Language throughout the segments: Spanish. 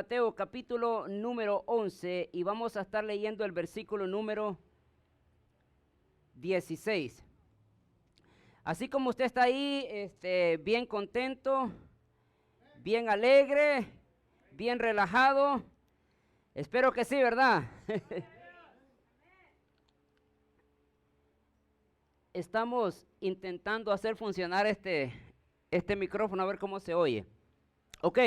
Mateo capítulo número 11 y vamos a estar leyendo el versículo número 16. Así como usted está ahí, bien contento, bien alegre, bien relajado, espero que sí, ¿verdad? Estamos intentando hacer funcionar este micrófono, a ver cómo se oye. Ok,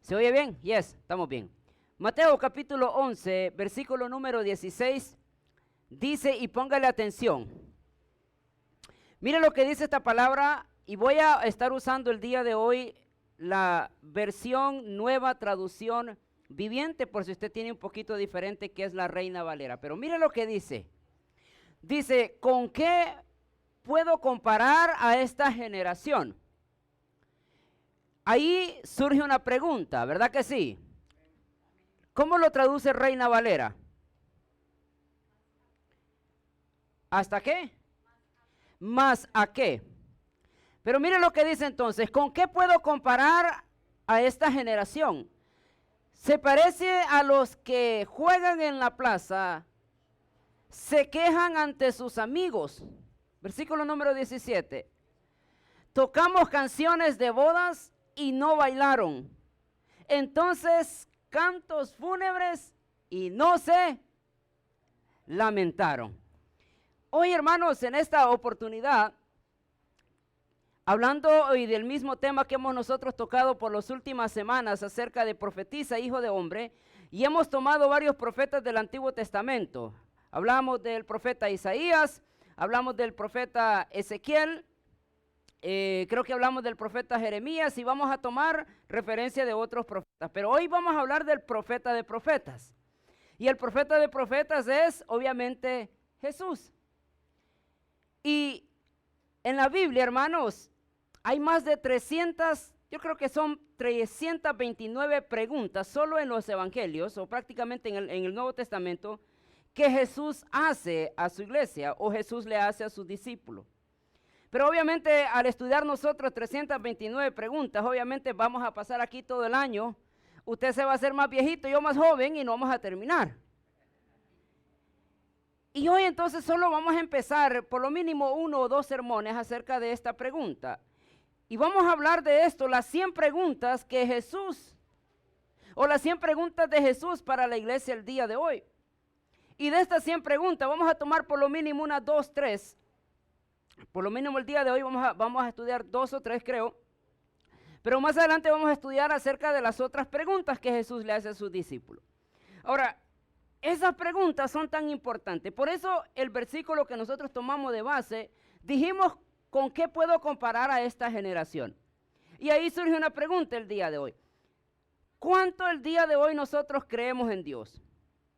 ¿se oye bien? Yes, estamos bien. Mateo capítulo 11, versículo número 16, dice, y póngale atención. Mire lo que dice esta palabra, y voy a estar usando el día de hoy la versión nueva traducción viviente, por si usted tiene un poquito diferente, que es la Reina Valera. Pero mire lo que dice. Dice, ¿con qué puedo comparar a esta generación? Ahí surge una pregunta, ¿verdad que sí? ¿Cómo lo traduce Reina Valera? ¿Hasta qué? ¿Más a qué? Pero mire lo que dice entonces, ¿con qué puedo comparar a esta generación? Se parece a los que juegan en la plaza, se quejan ante sus amigos. Versículo número 17. Tocamos canciones de bodas y no bailaron. Entonces, cantos fúnebres y no se lamentaron. Hoy, hermanos, en esta oportunidad, hablando hoy del mismo tema que hemos nosotros tocado por las últimas semanas acerca de profetiza, hijo de hombre, y hemos tomado varios profetas del Antiguo Testamento. Hablamos del profeta Isaías, hablamos del profeta Ezequiel, creo que hablamos del profeta Jeremías y vamos a tomar referencia de otros profetas. Pero hoy vamos a hablar del profeta de profetas. Y el profeta de profetas es obviamente Jesús. Y en la Biblia, hermanos, hay más de 300, yo creo que son 329 preguntas solo en los evangelios o prácticamente en el Nuevo Testamento que Jesús hace a su iglesia o Jesús le hace a sus discípulos. Pero obviamente al estudiar nosotros 329 preguntas, obviamente vamos a pasar aquí todo el año. Usted se va a hacer más viejito, yo más joven y no vamos a terminar. Y hoy entonces solo vamos a empezar por lo mínimo 1 o 2 sermones acerca de esta pregunta. Y vamos a hablar de esto, las 100 preguntas que Jesús, o las 100 preguntas de Jesús para la iglesia el día de hoy. Y de estas 100 preguntas vamos a tomar por lo mínimo unas 2, 3. Por lo mínimo el día de hoy vamos a estudiar 2 o 3 creo. Pero más adelante vamos a estudiar acerca de las otras preguntas que Jesús le hace a sus discípulos. Ahora, esas preguntas son tan importantes. Por eso el versículo que nosotros tomamos de base, dijimos, ¿con qué puedo comparar a esta generación? Y ahí surge una pregunta el día de hoy. ¿Cuánto el día de hoy nosotros creemos en Dios?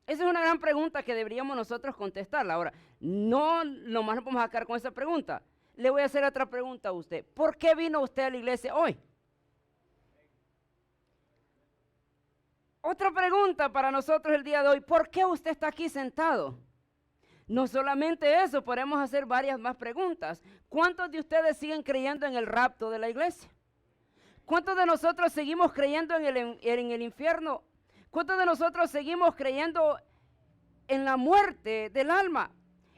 Esa es una gran pregunta que deberíamos nosotros contestarla. Ahora, no nomás nos vamos a quedar con esa pregunta. Le voy a hacer otra pregunta a usted. ¿Por qué vino usted a la iglesia hoy? Otra pregunta para nosotros el día de hoy. ¿Por qué usted está aquí sentado? No solamente eso, podemos hacer varias más preguntas. ¿Cuántos de ustedes siguen creyendo en el rapto de la iglesia? ¿Cuántos de nosotros seguimos creyendo en el infierno? ¿Cuántos de nosotros seguimos creyendo en la muerte del alma?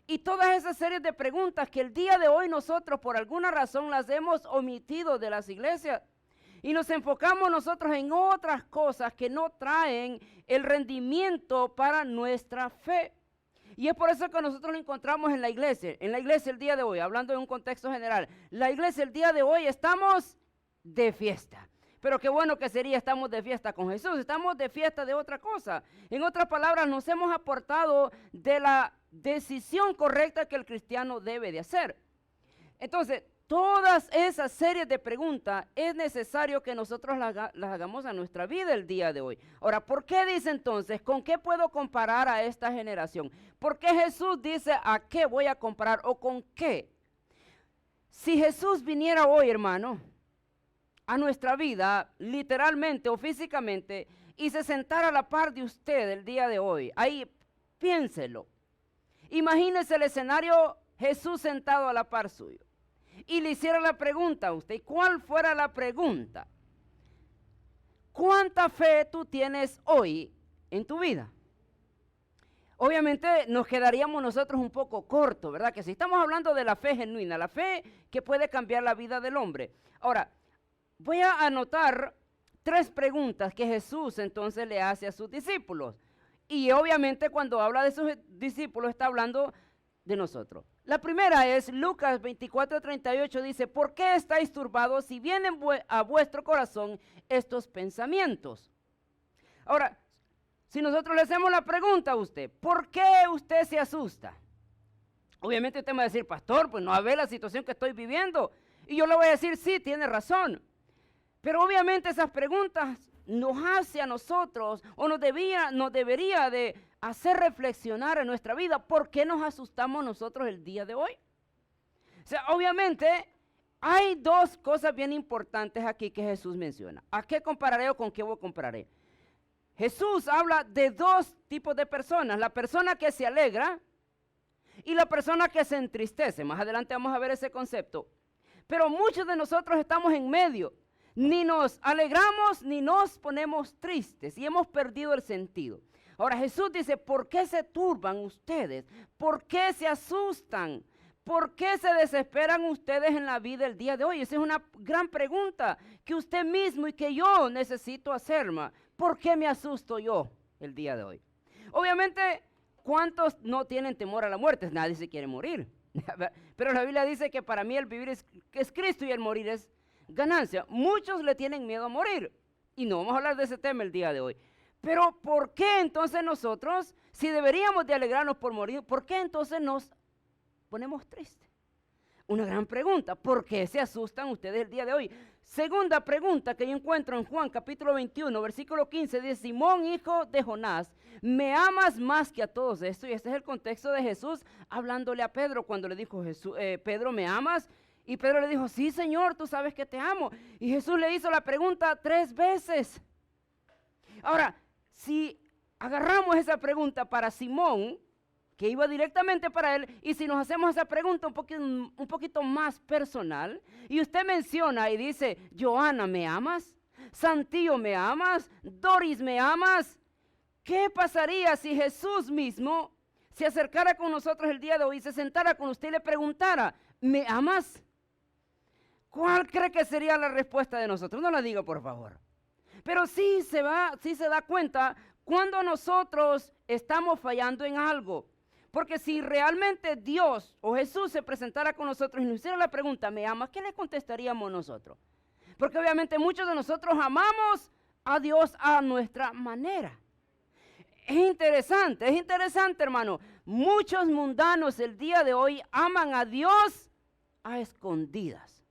Y todas esas series de preguntas que el día de hoy nosotros por alguna razón las hemos omitido de las iglesias. Y nos enfocamos nosotros en otras cosas que no traen el rendimiento para nuestra fe. Y es por eso que nosotros lo encontramos en la iglesia. En la iglesia el día de hoy, hablando en un contexto general, la iglesia el día de hoy estamos de fiesta. Pero qué bueno que sería, estamos de fiesta con Jesús, estamos de fiesta de otra cosa. En otras palabras, nos hemos apartado de la decisión correcta que el cristiano debe de hacer. Entonces, todas esas series de preguntas es necesario que nosotros las hagamos a nuestra vida el día de hoy. Ahora, ¿por qué dice entonces, con qué puedo comparar a esta generación? ¿Por qué Jesús dice a qué voy a comparar o con qué? Si Jesús viniera hoy, hermano, a nuestra vida, literalmente o físicamente, y se sentara a la par de usted el día de hoy, ahí piénselo. Imagínese el escenario, Jesús sentado a la par suyo, y le hiciera la pregunta a usted. ¿Cuál fuera la pregunta? ¿cuánta fe tú tienes hoy en tu vida? Obviamente nos quedaríamos nosotros un poco cortos, ¿verdad? Que si estamos hablando de la fe genuina, la fe que puede cambiar la vida del hombre. Ahora, voy a anotar 3 preguntas que Jesús entonces le hace a sus discípulos. Y obviamente cuando habla de sus discípulos está hablando de nosotros. La primera es Lucas 24:38, dice, ¿por qué estáis turbados si vienen a vuestro corazón estos pensamientos? Ahora, si nosotros le hacemos la pregunta a usted, ¿por qué usted se asusta? Obviamente usted me va a decir, pastor, pues no ve la situación que estoy viviendo. Y yo le voy a decir, sí, tiene razón. Pero obviamente esas preguntas nos hace a nosotros, o nos debería de hacer reflexionar en nuestra vida, ¿por qué nos asustamos nosotros el día de hoy? O sea, obviamente hay 2 cosas bien importantes aquí que Jesús menciona. ¿A qué compararé o con qué voy a compararé? Jesús habla de 2 tipos de personas, la persona que se alegra y la persona que se entristece. Más adelante vamos a ver ese concepto. Pero muchos de nosotros estamos en medio, ni nos alegramos ni nos ponemos tristes y hemos perdido el sentido. Ahora Jesús dice, ¿por qué se turban ustedes? ¿Por qué se asustan? ¿Por qué se desesperan ustedes en la vida el día de hoy? Esa es una gran pregunta que usted mismo y que yo necesito hacerme. ¿Por qué me asusto yo el día de hoy? Obviamente, ¿cuántos no tienen temor a la muerte? Nadie se quiere morir. Pero la Biblia dice que para mí el vivir es Cristo y el morir es ganancia. Muchos le tienen miedo a morir. Y no vamos a hablar de ese tema el día de hoy. Pero ¿por qué entonces nosotros, si deberíamos de alegrarnos por morir, por qué entonces nos ponemos tristes? Una gran pregunta. ¿Por qué se asustan ustedes el día de hoy? Segunda pregunta que yo encuentro en Juan capítulo 21, versículo 15, dice, Simón, hijo de Jonás, ¿me amas más que a todos estos? Y este es el contexto de Jesús hablándole a Pedro cuando le dijo, Pedro, ¿me amas? Y Pedro le dijo, sí, Señor, tú sabes que te amo. Y Jesús le hizo la pregunta 3 veces. Ahora, si agarramos esa pregunta para Simón, que iba directamente para él, y si nos hacemos esa pregunta un poquito más personal, y usted menciona y dice, Joana, ¿me amas? Santillo, ¿me amas? Doris, ¿me amas? ¿Qué pasaría si Jesús mismo se acercara con nosotros el día de hoy, se sentara con usted y le preguntara, ¿me amas? ¿Cuál cree que sería la respuesta de nosotros? No la diga, por favor. Pero sí se da cuenta cuando nosotros estamos fallando en algo. Porque si realmente Dios o Jesús se presentara con nosotros y nos hiciera la pregunta, ¿me amas? ¿Qué le contestaríamos nosotros? Porque obviamente muchos de nosotros amamos a Dios a nuestra manera. Es interesante, hermano. Muchos mundanos el día de hoy aman a Dios a escondidas.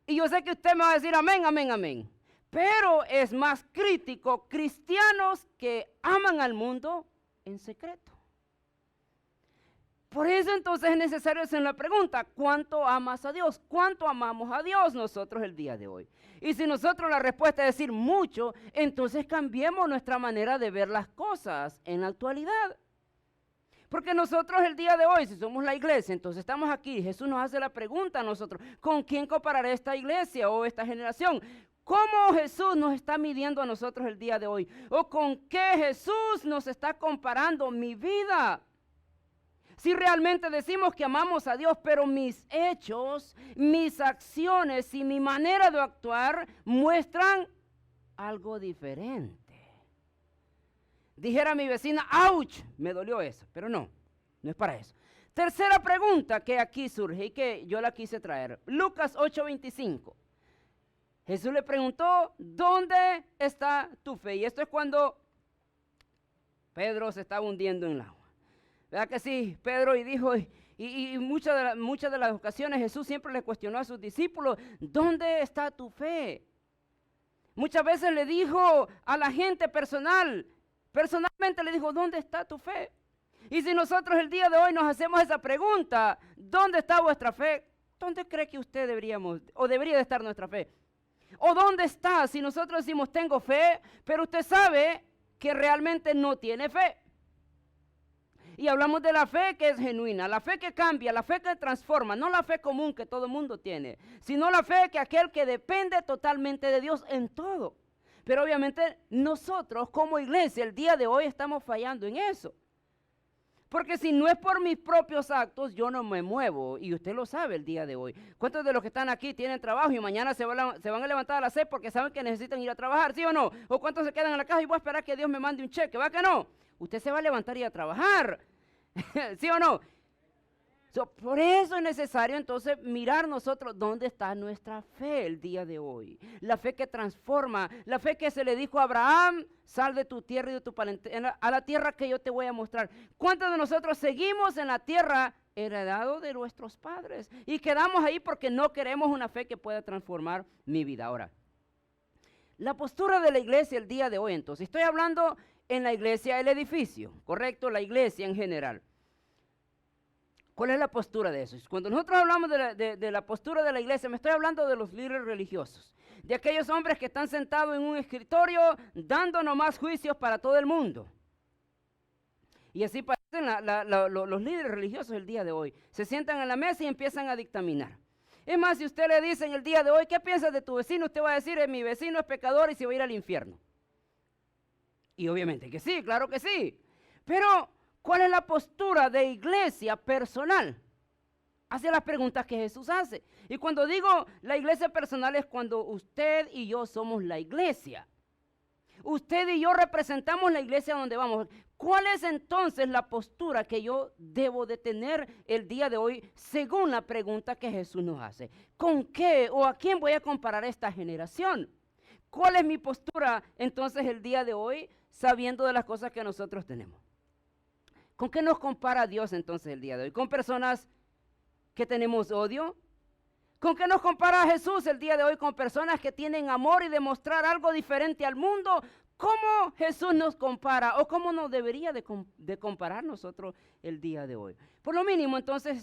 Y yo sé que usted me va a decir amén, amén, amén. Pero es más crítico cristianos que aman al mundo en secreto. Por eso entonces es necesario hacer la pregunta, ¿cuánto amas a Dios? ¿Cuánto amamos a Dios nosotros el día de hoy? Y si nosotros la respuesta es decir mucho, entonces cambiemos nuestra manera de ver las cosas en la actualidad. Porque nosotros el día de hoy, si somos la iglesia, entonces estamos aquí, Jesús nos hace la pregunta a nosotros, ¿con quién compararé esta iglesia o esta generación? ¿Cómo Jesús nos está midiendo a nosotros el día de hoy? ¿O con qué Jesús nos está comparando mi vida? Si realmente decimos que amamos a Dios, pero mis hechos, mis acciones y mi manera de actuar muestran algo diferente. Dijera mi vecina, ¡ouch! Me dolió eso, pero no es para eso. Tercera pregunta que aquí surge y que yo la quise traer. Lucas 8:25. Jesús le preguntó, ¿dónde está tu fe? Y esto es cuando Pedro se estaba hundiendo en el agua. ¿Verdad que sí? Pedro y dijo, y muchas de las ocasiones Jesús siempre le cuestionó a sus discípulos, ¿dónde está tu fe? Muchas veces le dijo a la gente personalmente le dijo, ¿dónde está tu fe? Y si nosotros el día de hoy nos hacemos esa pregunta, ¿dónde está vuestra fe? ¿Dónde cree que usted debería de estar nuestra fe? ¿O dónde está si nosotros decimos tengo fe, pero usted sabe que realmente no tiene fe? Y hablamos de la fe que es genuina, la fe que cambia, la fe que transforma, no la fe común que todo el mundo tiene, sino la fe que aquel que depende totalmente de Dios en todo. Pero obviamente nosotros como iglesia el día de hoy estamos fallando en eso. Porque si no es por mis propios actos, yo no me muevo. Y usted lo sabe el día de hoy. ¿Cuántos de los que están aquí tienen trabajo y mañana se van a levantar a las 6 porque saben que necesitan ir a trabajar? ¿Sí o no? ¿O cuántos se quedan en la casa y voy a esperar que Dios me mande un cheque? ¿Va que no? Usted se va a levantar y a trabajar. ¿Sí o no? Por eso es necesario entonces mirar nosotros dónde está nuestra fe el día de hoy. La fe que transforma, la fe que se le dijo a Abraham, sal de tu tierra y de tu parentela a la tierra que yo te voy a mostrar. ¿Cuántos de nosotros seguimos en la tierra heredado de nuestros padres? Y quedamos ahí porque no queremos una fe que pueda transformar mi vida. Ahora, la postura de la iglesia el día de hoy entonces, estoy hablando en la iglesia, el edificio, ¿correcto? La iglesia en general. ¿Cuál es la postura de eso? Cuando nosotros hablamos de la postura de la iglesia, me estoy hablando de los líderes religiosos, de aquellos hombres que están sentados en un escritorio dando nomás juicios para todo el mundo. Y así parecen los líderes religiosos el día de hoy. Se sientan en la mesa y empiezan a dictaminar. Es más, si usted le dice en el día de hoy, ¿qué piensas de tu vecino? Usted va a decir, mi vecino es pecador y se va a ir al infierno. Y obviamente que sí, claro que sí. Pero ¿cuál es la postura de iglesia personal? Hacia las preguntas que Jesús hace. Y cuando digo la iglesia personal es cuando usted y yo somos la iglesia. Usted y yo representamos la iglesia donde vamos. ¿Cuál es entonces la postura que yo debo de tener el día de hoy según la pregunta que Jesús nos hace? ¿Con qué o a quién voy a comparar esta generación? ¿Cuál es mi postura entonces el día de hoy sabiendo de las cosas que nosotros tenemos? ¿Con qué nos compara Dios entonces el día de hoy? ¿Con personas que tenemos odio? ¿Con qué nos compara Jesús el día de hoy? ¿Con personas que tienen amor y demostrar algo diferente al mundo? ¿Cómo Jesús nos compara o cómo nos debería de comparar nosotros el día de hoy? Por lo mínimo, entonces,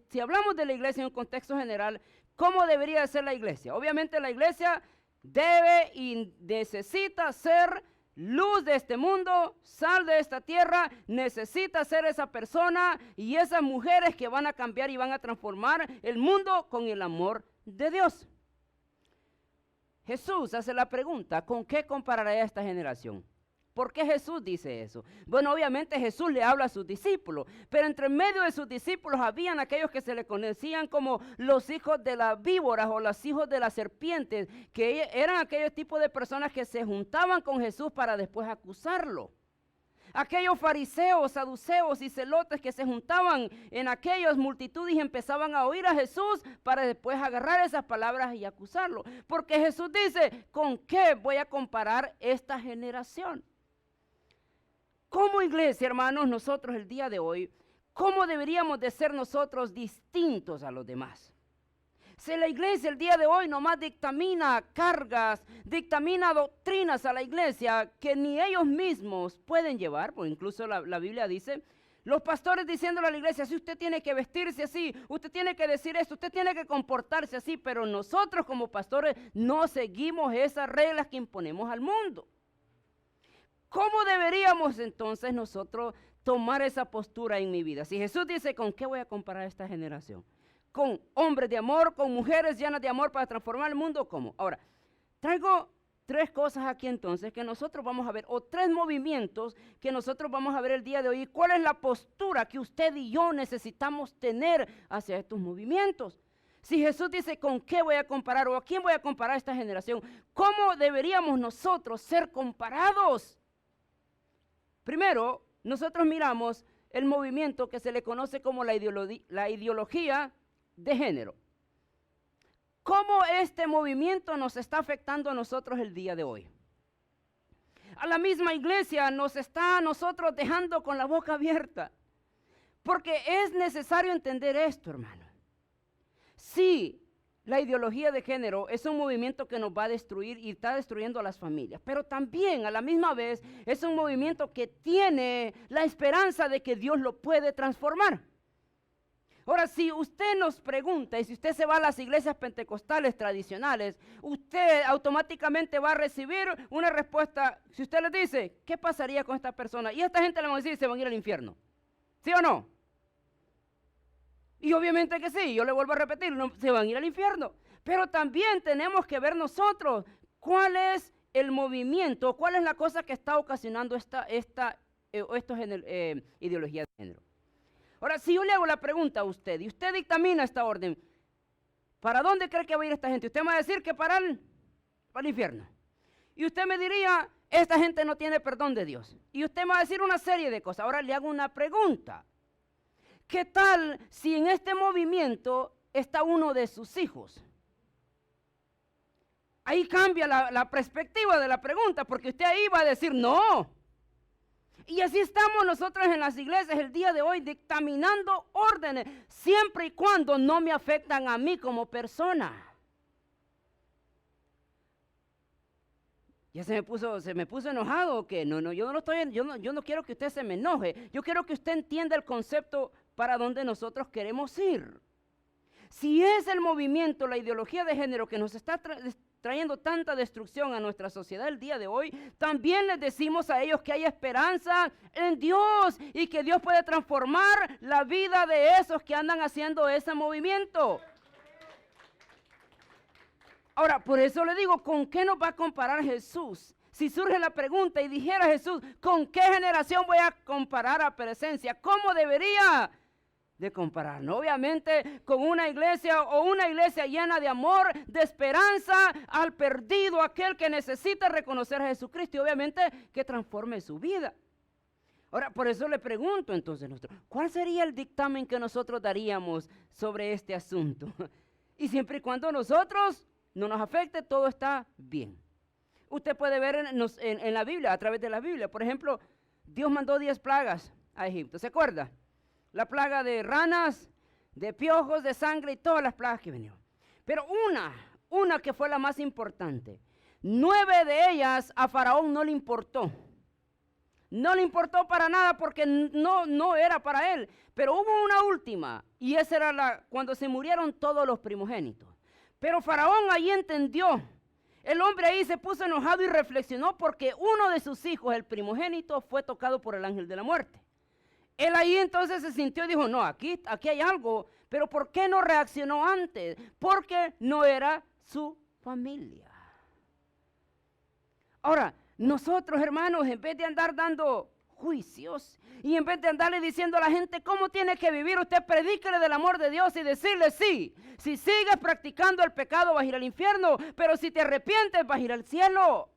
si hablamos de la iglesia en un contexto general, ¿cómo debería de ser la iglesia? Obviamente la iglesia debe y necesita ser luz de este mundo, sal de esta tierra, necesita ser esa persona y esas mujeres que van a cambiar y van a transformar el mundo con el amor de Dios. Jesús hace la pregunta, ¿con qué comparará a esta generación? ¿Por qué Jesús dice eso? Bueno, obviamente Jesús le habla a sus discípulos, pero entre medio de sus discípulos habían aquellos que se le conocían como los hijos de las víboras o los hijos de las serpientes, que eran aquellos tipos de personas que se juntaban con Jesús para después acusarlo. Aquellos fariseos, saduceos y celotes que se juntaban en aquellas multitudes y empezaban a oír a Jesús para después agarrar esas palabras y acusarlo. Porque Jesús dice, ¿con qué voy a comparar esta generación? Como iglesia, hermanos, nosotros el día de hoy, ¿cómo deberíamos de ser nosotros distintos a los demás? Si la iglesia el día de hoy nomás dictamina cargas, dictamina doctrinas a la iglesia que ni ellos mismos pueden llevar, pues incluso la Biblia dice, los pastores diciéndole a la iglesia, si usted tiene que vestirse así, usted tiene que decir esto, usted tiene que comportarse así, pero nosotros como pastores no seguimos esas reglas que imponemos al mundo. ¿Cómo deberíamos entonces nosotros tomar esa postura en mi vida? Si Jesús dice, ¿con qué voy a comparar a esta generación? ¿Con hombres de amor, con mujeres llenas de amor para transformar el mundo? ¿Cómo? Ahora, traigo tres cosas aquí entonces que nosotros vamos a ver, o tres movimientos que nosotros vamos a ver el día de hoy. ¿Cuál es la postura que usted y yo necesitamos tener hacia estos movimientos? Si Jesús dice, ¿con qué voy a comparar o a quién voy a comparar a esta generación? ¿Cómo deberíamos nosotros ser comparados? Primero, nosotros miramos el movimiento que se le conoce como la ideología de género. ¿Cómo este movimiento nos está afectando a nosotros el día de hoy? A la misma iglesia nos está a nosotros dejando con la boca abierta. Porque es necesario entender esto, hermano. Sí, la ideología de género es un movimiento que nos va a destruir y está destruyendo a las familias, pero también a la misma vez es un movimiento que tiene la esperanza de que Dios lo puede transformar. Ahora, si usted nos pregunta y si usted se va a las iglesias pentecostales tradicionales, usted automáticamente va a recibir una respuesta. Si usted le dice, ¿qué pasaría con esta persona? Y esta gente le va a decir, se van a ir al infierno. ¿Sí o no? Y obviamente que sí, yo le vuelvo a repetir, no, se van a ir al infierno. Pero también tenemos que ver nosotros cuál es el movimiento, cuál es la cosa que está ocasionando esta ideología de género. Ahora, si yo le hago la pregunta a usted, y usted dictamina esta orden, ¿para dónde cree que va a ir esta gente? Usted me va a decir que para el infierno. Y usted me diría, esta gente no tiene perdón de Dios. Y usted me va a decir una serie de cosas. Ahora le hago una pregunta. ¿Qué tal si en este movimiento está uno de sus hijos? Ahí cambia la perspectiva de la pregunta, porque usted ahí va a decir no. Y así estamos nosotros en las iglesias el día de hoy dictaminando órdenes, siempre y cuando no me afectan a mí como persona. Ya se me puso enojado o qué. No, yo no quiero que usted se me enoje. Yo quiero que usted entienda el concepto para donde nosotros queremos ir. Si es el movimiento, la ideología de género que nos está trayendo tanta destrucción a nuestra sociedad el día de hoy, también les decimos a ellos que hay esperanza en Dios y que Dios puede transformar la vida de esos que andan haciendo ese movimiento. Ahora, por eso le digo, ¿con qué nos va a comparar Jesús? Si surge la pregunta y dijera Jesús, ¿con qué generación voy a comparar a presencia? ¿Cómo debería de comparar? No, obviamente con una iglesia o una iglesia llena de amor, de esperanza al perdido, aquel que necesita reconocer a Jesucristo y obviamente que transforme su vida. Ahora, por eso le pregunto entonces, ¿cuál sería el dictamen que nosotros daríamos sobre este asunto? Y siempre y cuando nosotros no nos afecte, todo está bien. Usted puede ver en la Biblia, a través de la Biblia, por ejemplo, Dios mandó 10 plagas a Egipto, ¿se acuerda? La plaga de ranas, de piojos, de sangre y todas las plagas que vinieron. Pero una que fue la más importante, 9 de ellas a Faraón no le importó. No le importó para nada porque no era para él. Pero hubo una última y esa era cuando se murieron todos los primogénitos. Pero Faraón ahí entendió. El hombre ahí se puso enojado y reflexionó porque uno de sus hijos, el primogénito, fue tocado por el ángel de la muerte. Él ahí entonces se sintió y dijo, no, aquí hay algo, pero ¿por qué no reaccionó antes? Porque no era su familia. Ahora, nosotros, hermanos, en vez de andar dando juicios y en vez de andarle diciendo a la gente cómo tiene que vivir, usted predíquele del amor de Dios y decirle sí, si sigues practicando el pecado vas a ir al infierno, pero si te arrepientes vas a ir al cielo.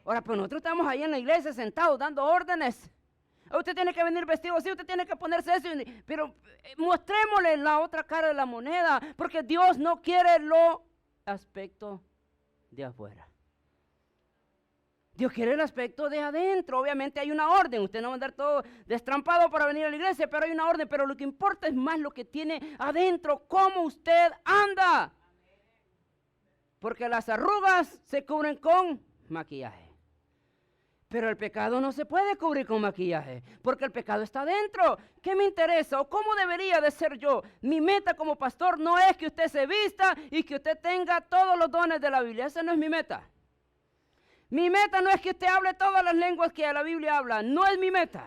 Ahora, pues nosotros estamos ahí en la iglesia sentados dando órdenes. Usted tiene que venir vestido así, usted tiene que ponerse eso, pero mostrémosle la otra cara de la moneda, porque Dios no quiere lo aspecto de afuera. Dios quiere el aspecto de adentro. Obviamente hay una orden, usted no va a andar todo destrampado para venir a la iglesia, pero hay una orden, pero lo que importa es más lo que tiene adentro, cómo usted anda. Porque las arrugas se cubren con maquillaje. Pero el pecado no se puede cubrir con maquillaje, porque el pecado está adentro. ¿Qué me interesa o cómo debería de ser yo? Mi meta como pastor no es que usted se vista y que usted tenga todos los dones de la Biblia. Esa no es mi meta. Mi meta no es que usted hable todas las lenguas que la Biblia habla. No es mi meta.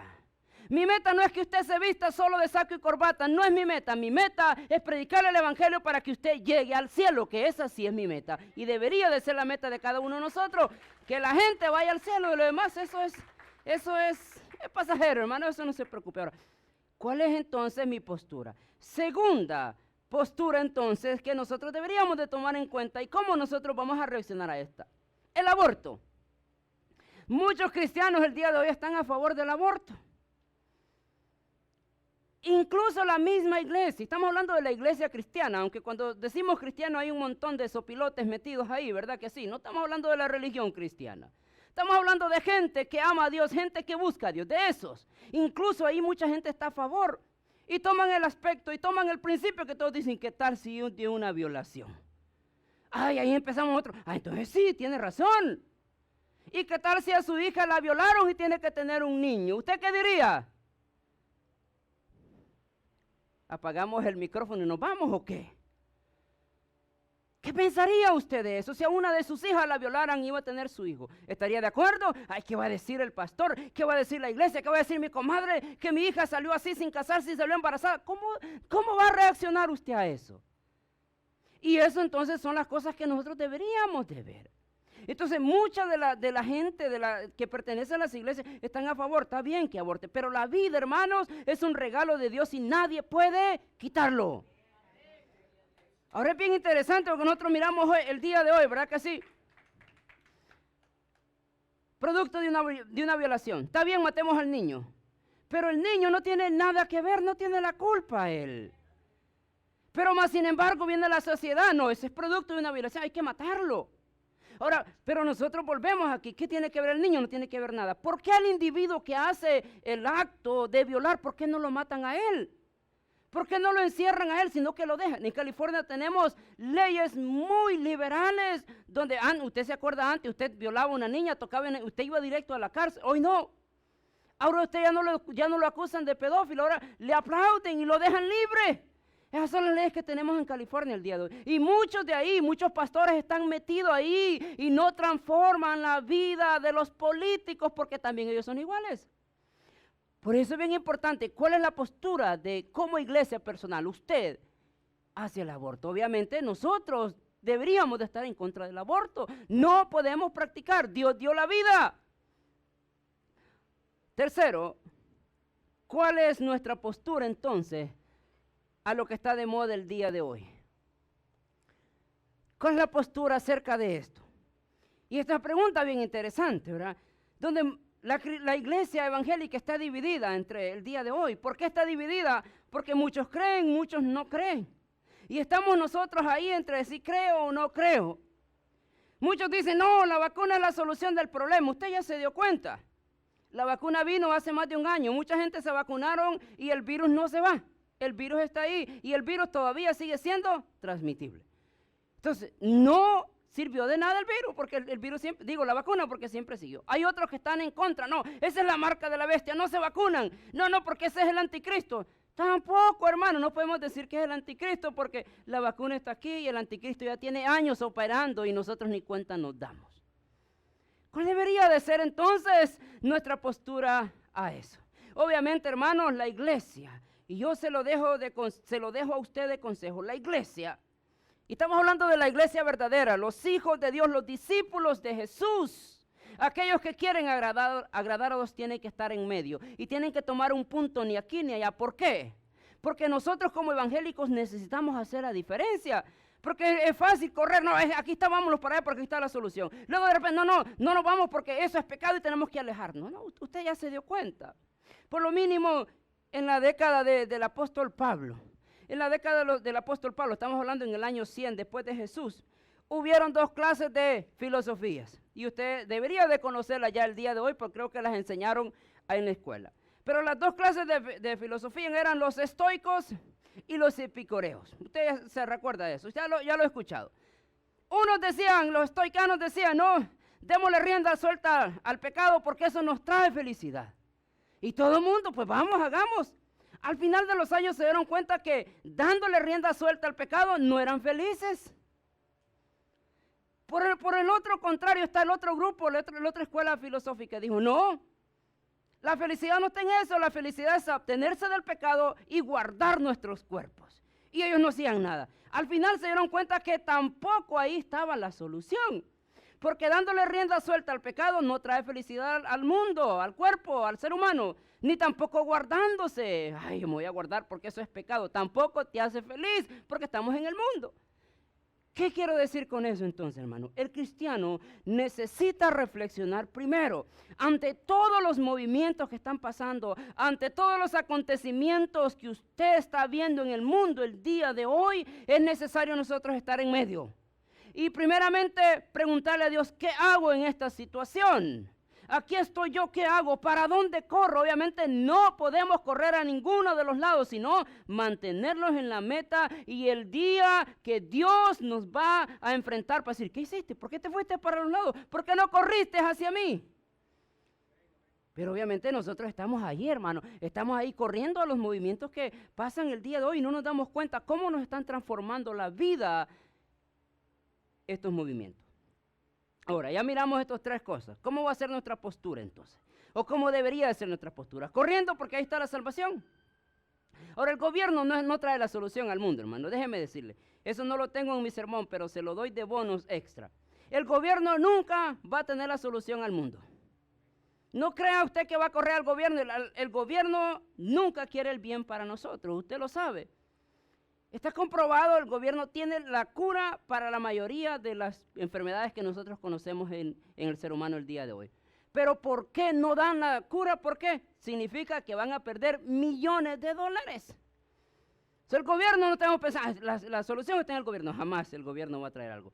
Mi meta no es que usted se vista solo de saco y corbata. No es mi meta. Mi meta es predicarle el evangelio para que usted llegue al cielo, que esa sí es mi meta. Y debería de ser la meta de cada uno de nosotros. Que la gente vaya al cielo y lo demás, eso es pasajero, hermano. Eso no se preocupe. Ahora, ¿cuál es entonces mi postura? Segunda postura entonces que nosotros deberíamos de tomar en cuenta y cómo nosotros vamos a reaccionar a esta. El aborto. Muchos cristianos el día de hoy están a favor del aborto. Incluso la misma iglesia, estamos hablando de la iglesia cristiana, aunque cuando decimos cristiano hay un montón de sopilotes metidos ahí, ¿verdad que sí? No estamos hablando de la religión cristiana. Estamos hablando de gente que ama a Dios, gente que busca a Dios, de esos. Incluso ahí mucha gente está a favor y toman el aspecto y toman el principio que todos dicen, ¿qué tal si de una violación? Ay, ahí empezamos otro. Ah, entonces sí, tiene razón. ¿Y qué tal si a su hija la violaron y tiene que tener un niño? ¿Usted qué diría? ¿Apagamos el micrófono y nos vamos o qué? ¿Qué pensaría usted de eso? Si a una de sus hijas la violaran y iba a tener su hijo, ¿estaría de acuerdo? Ay, ¿qué va a decir el pastor? ¿Qué va a decir la iglesia? ¿Qué va a decir mi comadre? Que mi hija salió así sin casarse y salió embarazada. ¿Cómo va a reaccionar usted a eso? Y eso entonces son las cosas que nosotros deberíamos de ver. Entonces mucha de la gente que pertenece a las iglesias están a favor, está bien que aborte, pero la vida, hermanos, es un regalo de Dios y nadie puede quitarlo. Ahora es bien interesante porque nosotros miramos hoy, el día de hoy, ¿verdad que sí? Producto de una violación. Está bien, matemos al niño, pero el niño no tiene nada que ver, no tiene la culpa él. Pero más sin embargo viene la sociedad, no, ese es producto de una violación, hay que matarlo. Ahora, pero nosotros volvemos aquí, ¿qué tiene que ver el niño? No tiene que ver nada. ¿Por qué al individuo que hace el acto de violar, por qué no lo matan a él? ¿Por qué no lo encierran a él, sino que lo dejan? En California tenemos leyes muy liberales, donde usted se acuerda antes, usted violaba a una niña, usted iba directo a la cárcel, hoy no. Ahora usted ya no lo acusan de pedófilo, ahora le aplauden y lo dejan libre. Esas son las leyes que tenemos en California el día de hoy. Y muchos de ahí, muchos pastores están metidos ahí y no transforman la vida de los políticos porque también ellos son iguales. Por eso es bien importante, ¿cuál es la postura de como iglesia personal, usted, hacia el aborto? Obviamente nosotros deberíamos de estar en contra del aborto. No podemos practicar, Dios dio la vida. Tercero, ¿cuál es nuestra postura entonces a lo que está de moda el día de hoy? ¿Cuál es la postura acerca de esto? Y esta pregunta es bien interesante, ¿verdad? Donde la iglesia evangélica está dividida entre el día de hoy. ¿Por qué está dividida? Porque muchos creen, muchos no creen. Y estamos nosotros ahí entre si creo o no creo. Muchos dicen, no, la vacuna es la solución del problema. Usted ya se dio cuenta. La vacuna vino hace más de un año. Mucha gente se vacunaron y el virus no se va. El virus está ahí y el virus todavía sigue siendo transmitible. Entonces, no sirvió de nada el virus, porque el virus siempre, la vacuna porque siempre siguió. Hay otros que están en contra, no, esa es la marca de la bestia, no se vacunan. No, porque ese es el anticristo. Tampoco, hermano, no podemos decir que es el anticristo porque la vacuna está aquí y el anticristo ya tiene años operando y nosotros ni cuenta nos damos. ¿Cuál debería de ser entonces nuestra postura a eso? Obviamente, hermanos, la iglesia, y yo se lo dejo a usted de consejo, la iglesia, y estamos hablando de la iglesia verdadera, los hijos de Dios, los discípulos de Jesús, aquellos que quieren agradar a Dios tienen que estar en medio y tienen que tomar un punto ni aquí ni allá. ¿Por qué? Porque nosotros como evangélicos necesitamos hacer la diferencia. Porque es fácil correr, no, aquí está, vámonos para allá porque aquí está la solución. Luego de repente, no nos vamos porque eso es pecado y tenemos que alejarnos. No, usted ya se dio cuenta. Por lo mínimo, en la década del apóstol Pablo, del apóstol Pablo, estamos hablando en el año 100 después de Jesús, hubieron dos clases de filosofías. Y usted debería de conocerlas ya el día de hoy porque creo que las enseñaron ahí en la escuela. Pero las dos clases de filosofía eran los estoicos y los epicureos. Usted se recuerda de eso, ya lo he escuchado. Los estoicanos decían, no, démosle rienda suelta al pecado porque eso nos trae felicidad. Y todo el mundo, pues vamos, hagamos. Al final de los años se dieron cuenta que dándole rienda suelta al pecado no eran felices. Por el otro contrario está el otro grupo, la otra escuela filosófica, dijo, no, la felicidad no está en eso, la felicidad es abstenerse del pecado y guardar nuestros cuerpos. Y ellos no hacían nada. Al final se dieron cuenta que tampoco ahí estaba la solución. Porque dándole rienda suelta al pecado no trae felicidad al mundo, al cuerpo, al ser humano. Ni tampoco guardándose. Ay, me voy a guardar porque eso es pecado. Tampoco te hace feliz porque estamos en el mundo. ¿Qué quiero decir con eso entonces, hermano? El cristiano necesita reflexionar primero ante todos los movimientos que están pasando, ante todos los acontecimientos que usted está viendo en el mundo el día de hoy, es necesario nosotros estar en medio. Y primeramente preguntarle a Dios, ¿qué hago en esta situación? Aquí estoy yo, ¿qué hago? ¿Para dónde corro? Obviamente no podemos correr a ninguno de los lados, sino mantenerlos en la meta y el día que Dios nos va a enfrentar para decir, ¿qué hiciste? ¿Por qué te fuiste para los lados? ¿Por qué no corriste hacia mí? Pero obviamente nosotros estamos ahí, hermano, estamos ahí corriendo a los movimientos que pasan el día de hoy y no nos damos cuenta cómo nos están transformando la vida estos movimientos. Ahora, ya miramos estas tres cosas. ¿Cómo va a ser nuestra postura entonces? ¿O cómo debería de ser nuestra postura? Corriendo, porque ahí está la salvación. Ahora, el gobierno no trae la solución al mundo, hermano. Déjeme decirle. Eso no lo tengo en mi sermón, pero se lo doy de bonus extra. El gobierno nunca va a tener la solución al mundo. No crea usted que va a correr al gobierno. El gobierno nunca quiere el bien para nosotros. Usted lo sabe. Está comprobado, el gobierno tiene la cura para la mayoría de las enfermedades que nosotros conocemos en el ser humano el día de hoy. Pero ¿por qué no dan la cura? ¿Por qué? Significa que van a perder millones de dólares. El gobierno no tenemos que pensar, la solución está en el gobierno. Jamás el gobierno va a traer algo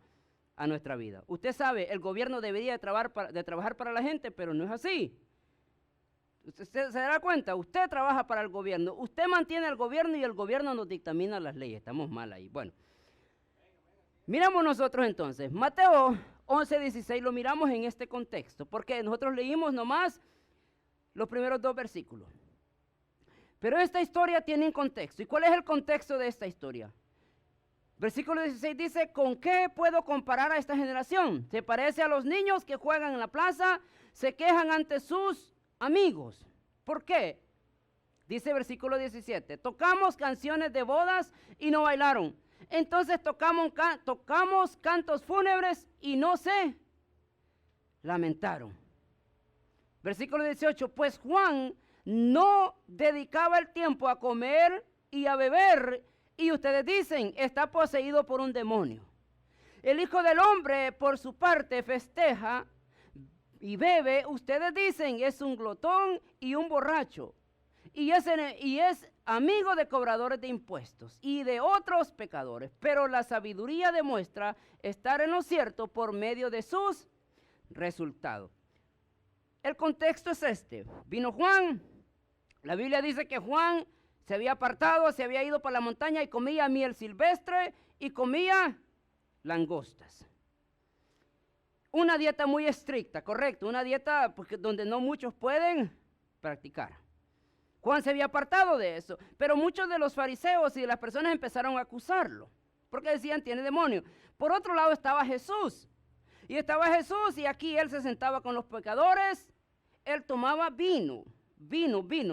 a nuestra vida. Usted sabe, el gobierno debería de trabajar para la gente, pero no es así. Usted se dará cuenta, usted trabaja para el gobierno, usted mantiene al gobierno y el gobierno nos dictamina las leyes. Estamos mal ahí. Bueno, miramos nosotros entonces, Mateo 11:16 lo miramos en este contexto, porque nosotros leímos nomás los primeros 2 versículos. Pero esta historia tiene un contexto. ¿Y cuál es el contexto de esta historia? Versículo 16 dice, ¿con qué puedo comparar a esta generación? Se parece a los niños que juegan en la plaza, se quejan ante sus amigos. ¿Por qué? Dice versículo 17, tocamos canciones de bodas y no bailaron. Entonces tocamos cantos fúnebres y no se lamentaron. Versículo 18, pues Juan no dedicaba el tiempo a comer y a beber, y ustedes dicen, está poseído por un demonio. El Hijo del Hombre, por su parte, festeja y bebe, ustedes dicen, es un glotón y un borracho, y es amigo de cobradores de impuestos y de otros pecadores, pero la sabiduría demuestra estar en lo cierto por medio de sus resultados. El contexto es este. Vino Juan, la Biblia dice que Juan se había apartado, se había ido para la montaña y comía miel silvestre y comía langostas. Una dieta muy estricta, correcto, una dieta donde no muchos pueden practicar. Juan se había apartado de eso, pero muchos de los fariseos y de las personas empezaron a acusarlo, porque decían, tiene demonio. Por otro lado estaba Jesús, y aquí él se sentaba con los pecadores, él tomaba vino,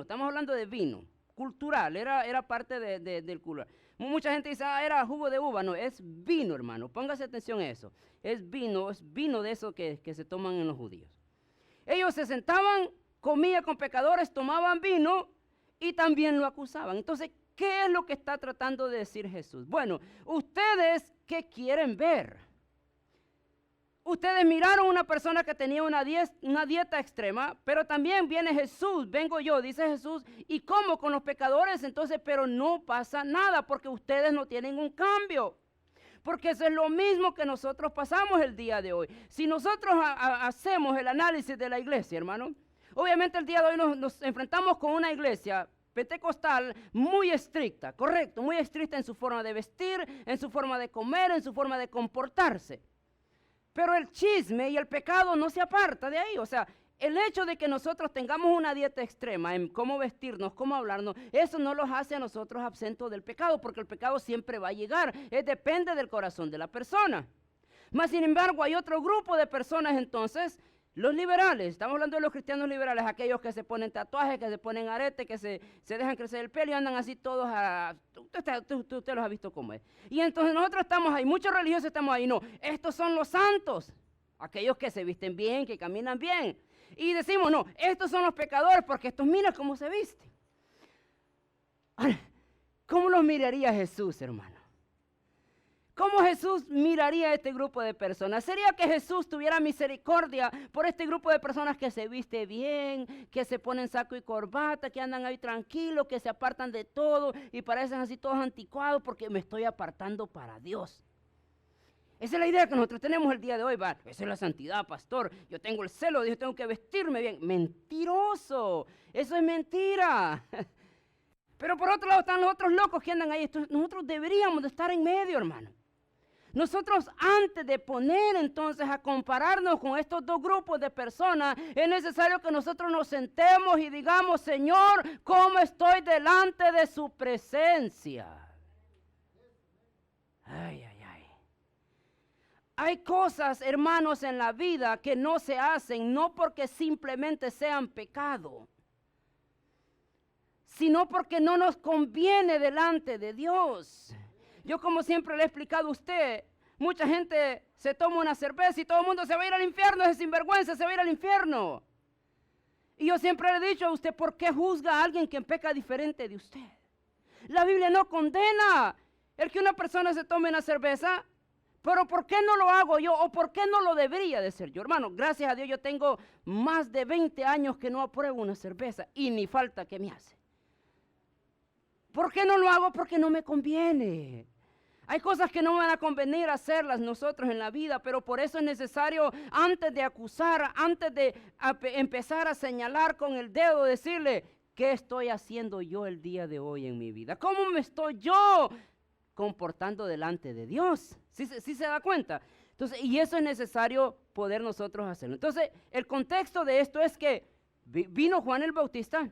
estamos hablando de vino, cultural, era parte del cultural. Mucha gente dice, era jugo de uva. No, es vino, hermano. Póngase atención a eso. Es vino de eso que se toman en los judíos. Ellos se sentaban, comían con pecadores, tomaban vino y también lo acusaban. Entonces, ¿qué es lo que está tratando de decir Jesús? Bueno, ¿ustedes qué quieren ver? Ustedes miraron una persona que tenía una dieta extrema, pero también viene Jesús, vengo yo, dice Jesús, y como con los pecadores, entonces, pero no pasa nada porque ustedes no tienen un cambio. Porque eso es lo mismo que nosotros pasamos el día de hoy. Si nosotros hacemos el análisis de la iglesia, hermano, obviamente el día de hoy nos enfrentamos con una iglesia pentecostal muy estricta, correcto, muy estricta en su forma de vestir, en su forma de comer, en su forma de comportarse. Pero el chisme y el pecado no se aparta de ahí. O sea, el hecho de que nosotros tengamos una dieta extrema en cómo vestirnos, cómo hablarnos, eso no los hace a nosotros absentos del pecado, porque el pecado siempre va a llegar. Depende del corazón de la persona. Mas, sin embargo, hay otro grupo de personas entonces, los liberales. Estamos hablando de los cristianos liberales, aquellos que se ponen tatuajes, que se ponen aretes, que se dejan crecer el pelo y andan así todos usted los ha visto cómo es. Y entonces nosotros estamos ahí, muchos religiosos estamos ahí. No, estos son los santos, aquellos que se visten bien, que caminan bien. Y decimos, no, estos son los pecadores, porque estos mira cómo se visten. Ahora, ¿cómo los miraría Jesús, hermano? ¿Cómo Jesús miraría a este grupo de personas? ¿Sería que Jesús tuviera misericordia por este grupo de personas que se viste bien, que se ponen saco y corbata, que andan ahí tranquilos, que se apartan de todo y parecen así todos anticuados porque me estoy apartando para Dios? Esa es la idea que nosotros tenemos el día de hoy. Esa es la santidad, pastor. Yo tengo el celo de Dios, tengo que vestirme bien. Mentiroso, eso es mentira. Pero por otro lado están los otros locos que andan ahí. Nosotros deberíamos de estar en medio, hermano. Nosotros, antes de poner entonces a compararnos con estos dos grupos de personas, es necesario que nosotros nos sentemos y digamos, Señor, ¿cómo estoy delante de su presencia? Ay, ay, ay. Hay cosas, hermanos, en la vida que no se hacen, no porque simplemente sean pecado, sino porque no nos conviene delante de Dios. Yo, como siempre le he explicado a usted, mucha gente se toma una cerveza y todo el mundo se va a ir al infierno, ese sinvergüenza se va a ir al infierno. Y yo siempre le he dicho a usted, ¿por qué juzga a alguien que peca diferente de usted? La Biblia no condena el que una persona se tome una cerveza, pero ¿por qué no lo hago yo? ¿O por qué no lo debería de ser yo? Hermano, gracias a Dios yo tengo más de 20 años que no apruebo una cerveza y ni falta que me hace. ¿Por qué no lo hago? Porque no me conviene. Hay cosas que no van a convenir hacerlas nosotros en la vida, pero por eso es necesario, antes de acusar, antes de empezar a señalar con el dedo, decirle, ¿qué estoy haciendo yo el día de hoy en mi vida? ¿Cómo me estoy yo comportando delante de Dios? ¿Sí se da cuenta? Entonces, y eso es necesario poder nosotros hacerlo. Entonces, el contexto de esto es que vino Juan el Bautista,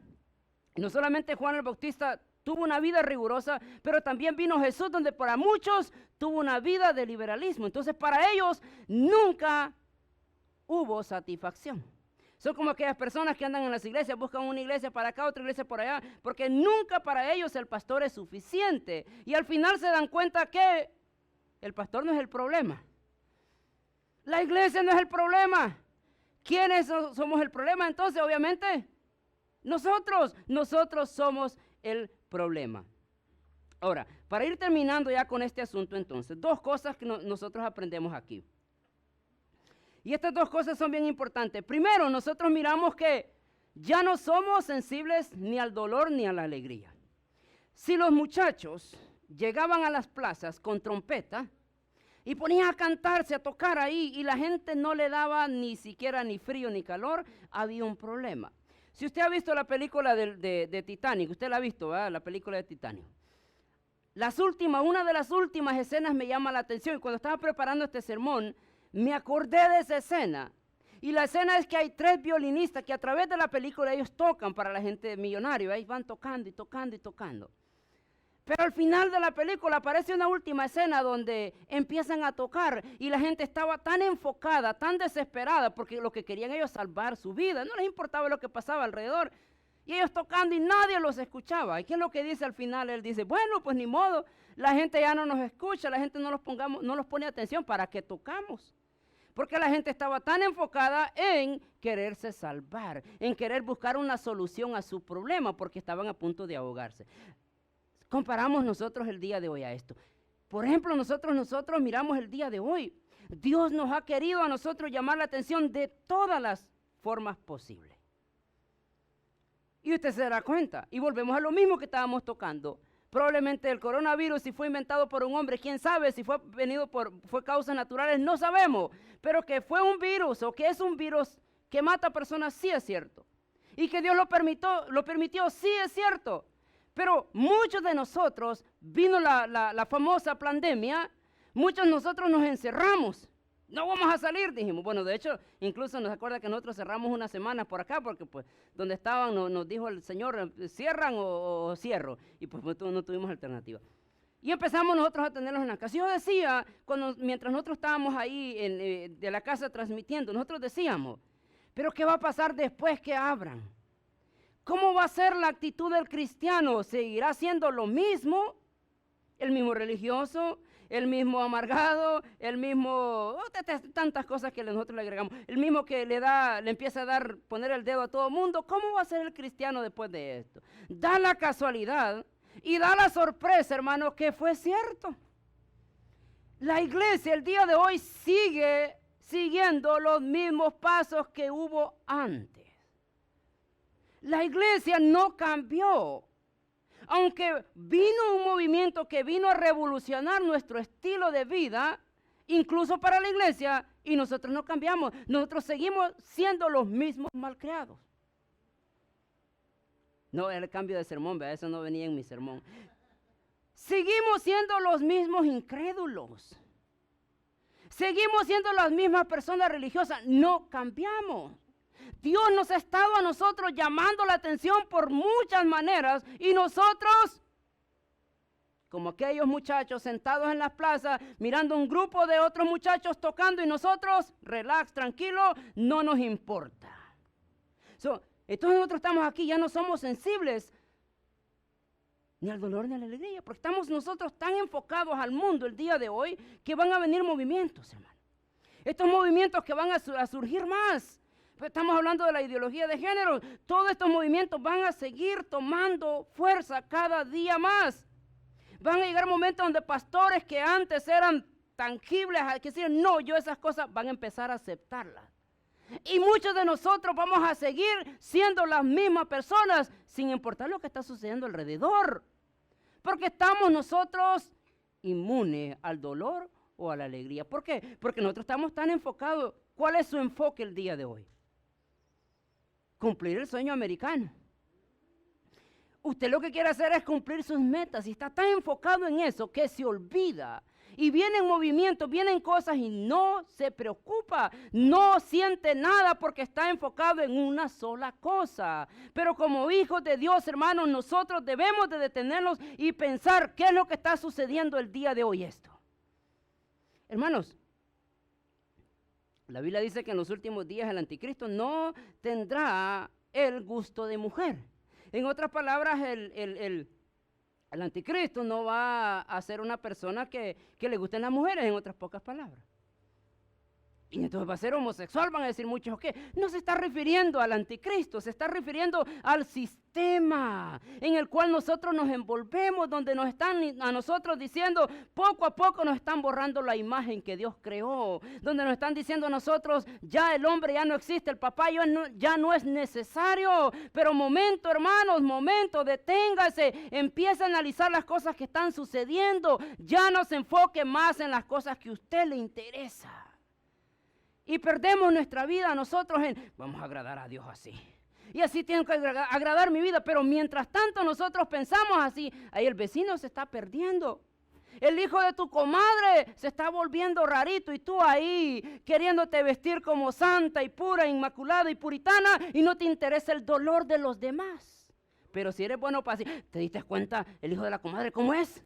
y no solamente Juan el Bautista tuvo una vida rigurosa, pero también vino Jesús, donde para muchos tuvo una vida de liberalismo. Entonces, para ellos nunca hubo satisfacción. Son como aquellas personas que andan en las iglesias, buscan una iglesia para acá, otra iglesia por allá, porque nunca para ellos el pastor es suficiente. Y al final se dan cuenta que el pastor no es el problema. La iglesia no es el problema. ¿Quiénes somos el problema? Entonces, obviamente, nosotros somos el problema. Ahora, para ir terminando ya con este asunto entonces, dos cosas que nosotros aprendemos aquí. Y estas dos cosas son bien importantes. Primero, nosotros miramos que ya no somos sensibles ni al dolor ni a la alegría. Si los muchachos llegaban a las plazas con trompeta y ponían a cantarse, a tocar ahí, y la gente no le daba ni siquiera ni frío ni calor, había un problema. Si usted ha visto la película de Titanic, usted la ha visto, ¿verdad? La película de Titanic. Una de las últimas escenas me llama la atención, y cuando estaba preparando este sermón, me acordé de esa escena. Y la escena es que hay 3 violinistas que a través de la película ellos tocan para la gente millonaria, ahí van tocando y tocando y tocando. Pero al final de la película aparece una última escena donde empiezan a tocar y la gente estaba tan enfocada, tan desesperada, porque lo que querían ellos salvar su vida, no les importaba lo que pasaba alrededor. Y ellos tocando y nadie los escuchaba. ¿Y qué es lo que dice al final? Él dice, bueno, pues ni modo, la gente ya no nos escucha, la gente no nos pone atención, ¿para qué tocamos? Porque la gente estaba tan enfocada en quererse salvar, en querer buscar una solución a su problema, porque estaban a punto de ahogarse. Comparamos nosotros el día de hoy a esto. Por ejemplo, nosotros miramos el día de hoy. Dios nos ha querido a nosotros llamar la atención de todas las formas posibles. Y usted se dará cuenta. Y volvemos a lo mismo que estábamos tocando. Probablemente el coronavirus, si fue inventado por un hombre, quién sabe, si fue causas naturales, no sabemos. Pero que fue un virus o que es un virus que mata personas, sí es cierto. Y que Dios lo permitió, sí es cierto. Pero muchos de nosotros, vino la famosa pandemia, muchos de nosotros nos encerramos. No vamos a salir, dijimos. Bueno, de hecho, incluso nos acuerda que nosotros cerramos una semana por acá, porque pues donde estaban nos dijo el Señor, cierran o cierro. Y pues no tuvimos alternativa. Y empezamos nosotros a tenerlos en la casa. Yo decía, mientras nosotros estábamos ahí de la casa transmitiendo, nosotros decíamos, pero ¿qué va a pasar después que abran? ¿Cómo va a ser la actitud del cristiano? ¿Seguirá siendo lo mismo? El mismo religioso, el mismo amargado, el mismo, tantas cosas que nosotros le agregamos, el mismo que le empieza a poner el dedo a todo el mundo. ¿Cómo va a ser el cristiano después de esto? Da la casualidad y da la sorpresa, hermano, que fue cierto. La iglesia el día de hoy sigue siguiendo los mismos pasos que hubo antes. La iglesia no cambió. Aunque vino un movimiento que vino a revolucionar nuestro estilo de vida, incluso para la iglesia, y nosotros no cambiamos. Nosotros seguimos siendo los mismos malcriados. No, era el cambio de sermón, ¿verdad? Eso no venía en mi sermón. Seguimos siendo los mismos incrédulos. Seguimos siendo las mismas personas religiosas. No cambiamos. Dios nos ha estado a nosotros llamando la atención por muchas maneras y nosotros Como aquellos muchachos sentados en las plazas, mirando un grupo de otros muchachos tocando y nosotros, relax, tranquilo, no nos importa. Entonces nosotros estamos aquí, ya no somos sensibles ni al dolor ni a la alegría, porque estamos nosotros tan enfocados al mundo el día de hoy que van a venir movimientos, hermano. Estos movimientos que van a surgir más. Estamos hablando de la ideología de género. Todos estos movimientos van a seguir tomando fuerza cada día más. Van a llegar momentos donde pastores que antes eran tangibles, que decían, no, yo esas cosas, van a empezar a aceptarlas. Y muchos de nosotros vamos a seguir siendo las mismas personas, sin importar lo que está sucediendo alrededor. Porque estamos nosotros inmunes al dolor o a la alegría. ¿Por qué? Porque nosotros estamos tan enfocados. ¿Cuál es su enfoque el día de hoy? Cumplir el sueño americano. Usted lo que quiere hacer es cumplir sus metas y está tan enfocado en eso que se olvida. Y vienen movimientos, vienen cosas y no se preocupa, no siente nada porque está enfocado en una sola cosa. Pero como hijos de Dios, hermanos, nosotros debemos de detenernos y pensar qué es lo que está sucediendo el día de hoy esto. Hermanos, la Biblia dice que en los últimos días el anticristo no tendrá el gusto de mujer. En otras palabras, el anticristo no va a ser una persona que le gusten las mujeres, en otras pocas palabras. Y entonces va a ser homosexual, van a decir muchos que no se está refiriendo al anticristo, se está refiriendo al sistema en el cual nosotros nos envolvemos, donde nos están a nosotros diciendo, poco a poco nos están borrando la imagen que Dios creó, donde nos están diciendo a nosotros, ya el hombre ya no existe, el papá ya no es necesario, pero momento, hermanos, momento, deténgase, empiece a analizar las cosas que están sucediendo, ya no se enfoque más en las cosas que a usted le interesa. Y perdemos nuestra vida nosotros en, vamos a agradar a Dios así. Y así tengo que agradar mi vida. Pero mientras tanto nosotros pensamos así, ahí el vecino se está perdiendo. El hijo de tu comadre se está volviendo rarito y tú ahí queriéndote vestir como santa y pura, inmaculada y puritana y no te interesa el dolor de los demás. Pero si eres bueno para así, ¿te diste cuenta el hijo de la comadre cómo es?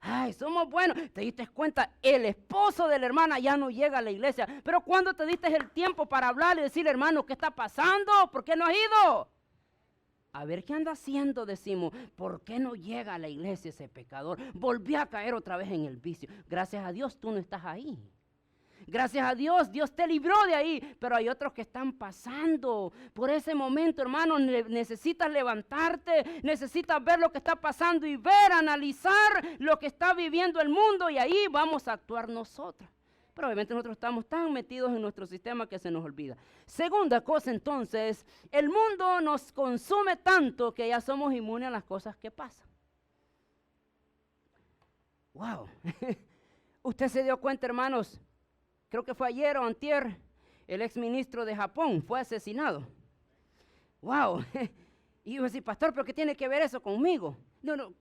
Ay, somos buenos. ¿Te diste cuenta? El esposo de la hermana ya no llega a la iglesia. Pero ¿cuándo te diste el tiempo para hablar y decir, hermano, qué está pasando? ¿Por qué no has ido? A ver qué anda haciendo, decimos. ¿Por qué no llega a la iglesia ese pecador? Volvió a caer otra vez en el vicio. Gracias a Dios tú no estás ahí. Gracias a Dios, Dios te libró de ahí, pero hay otros que están pasando por ese momento, hermano. Necesitas levantarte, necesitas ver lo que está pasando y ver, analizar lo que está viviendo el mundo y ahí vamos a actuar nosotros. Pero obviamente nosotros estamos tan metidos en nuestro sistema que se nos olvida. Segunda cosa entonces, el mundo nos consume tanto que ya somos inmunes a las cosas que pasan. Wow, usted se dio cuenta, hermanos. Creo que fue ayer o antier, el exministro de Japón fue asesinado. ¡Wow! Y yo decía, pastor, ¿pero qué tiene que ver eso conmigo? No,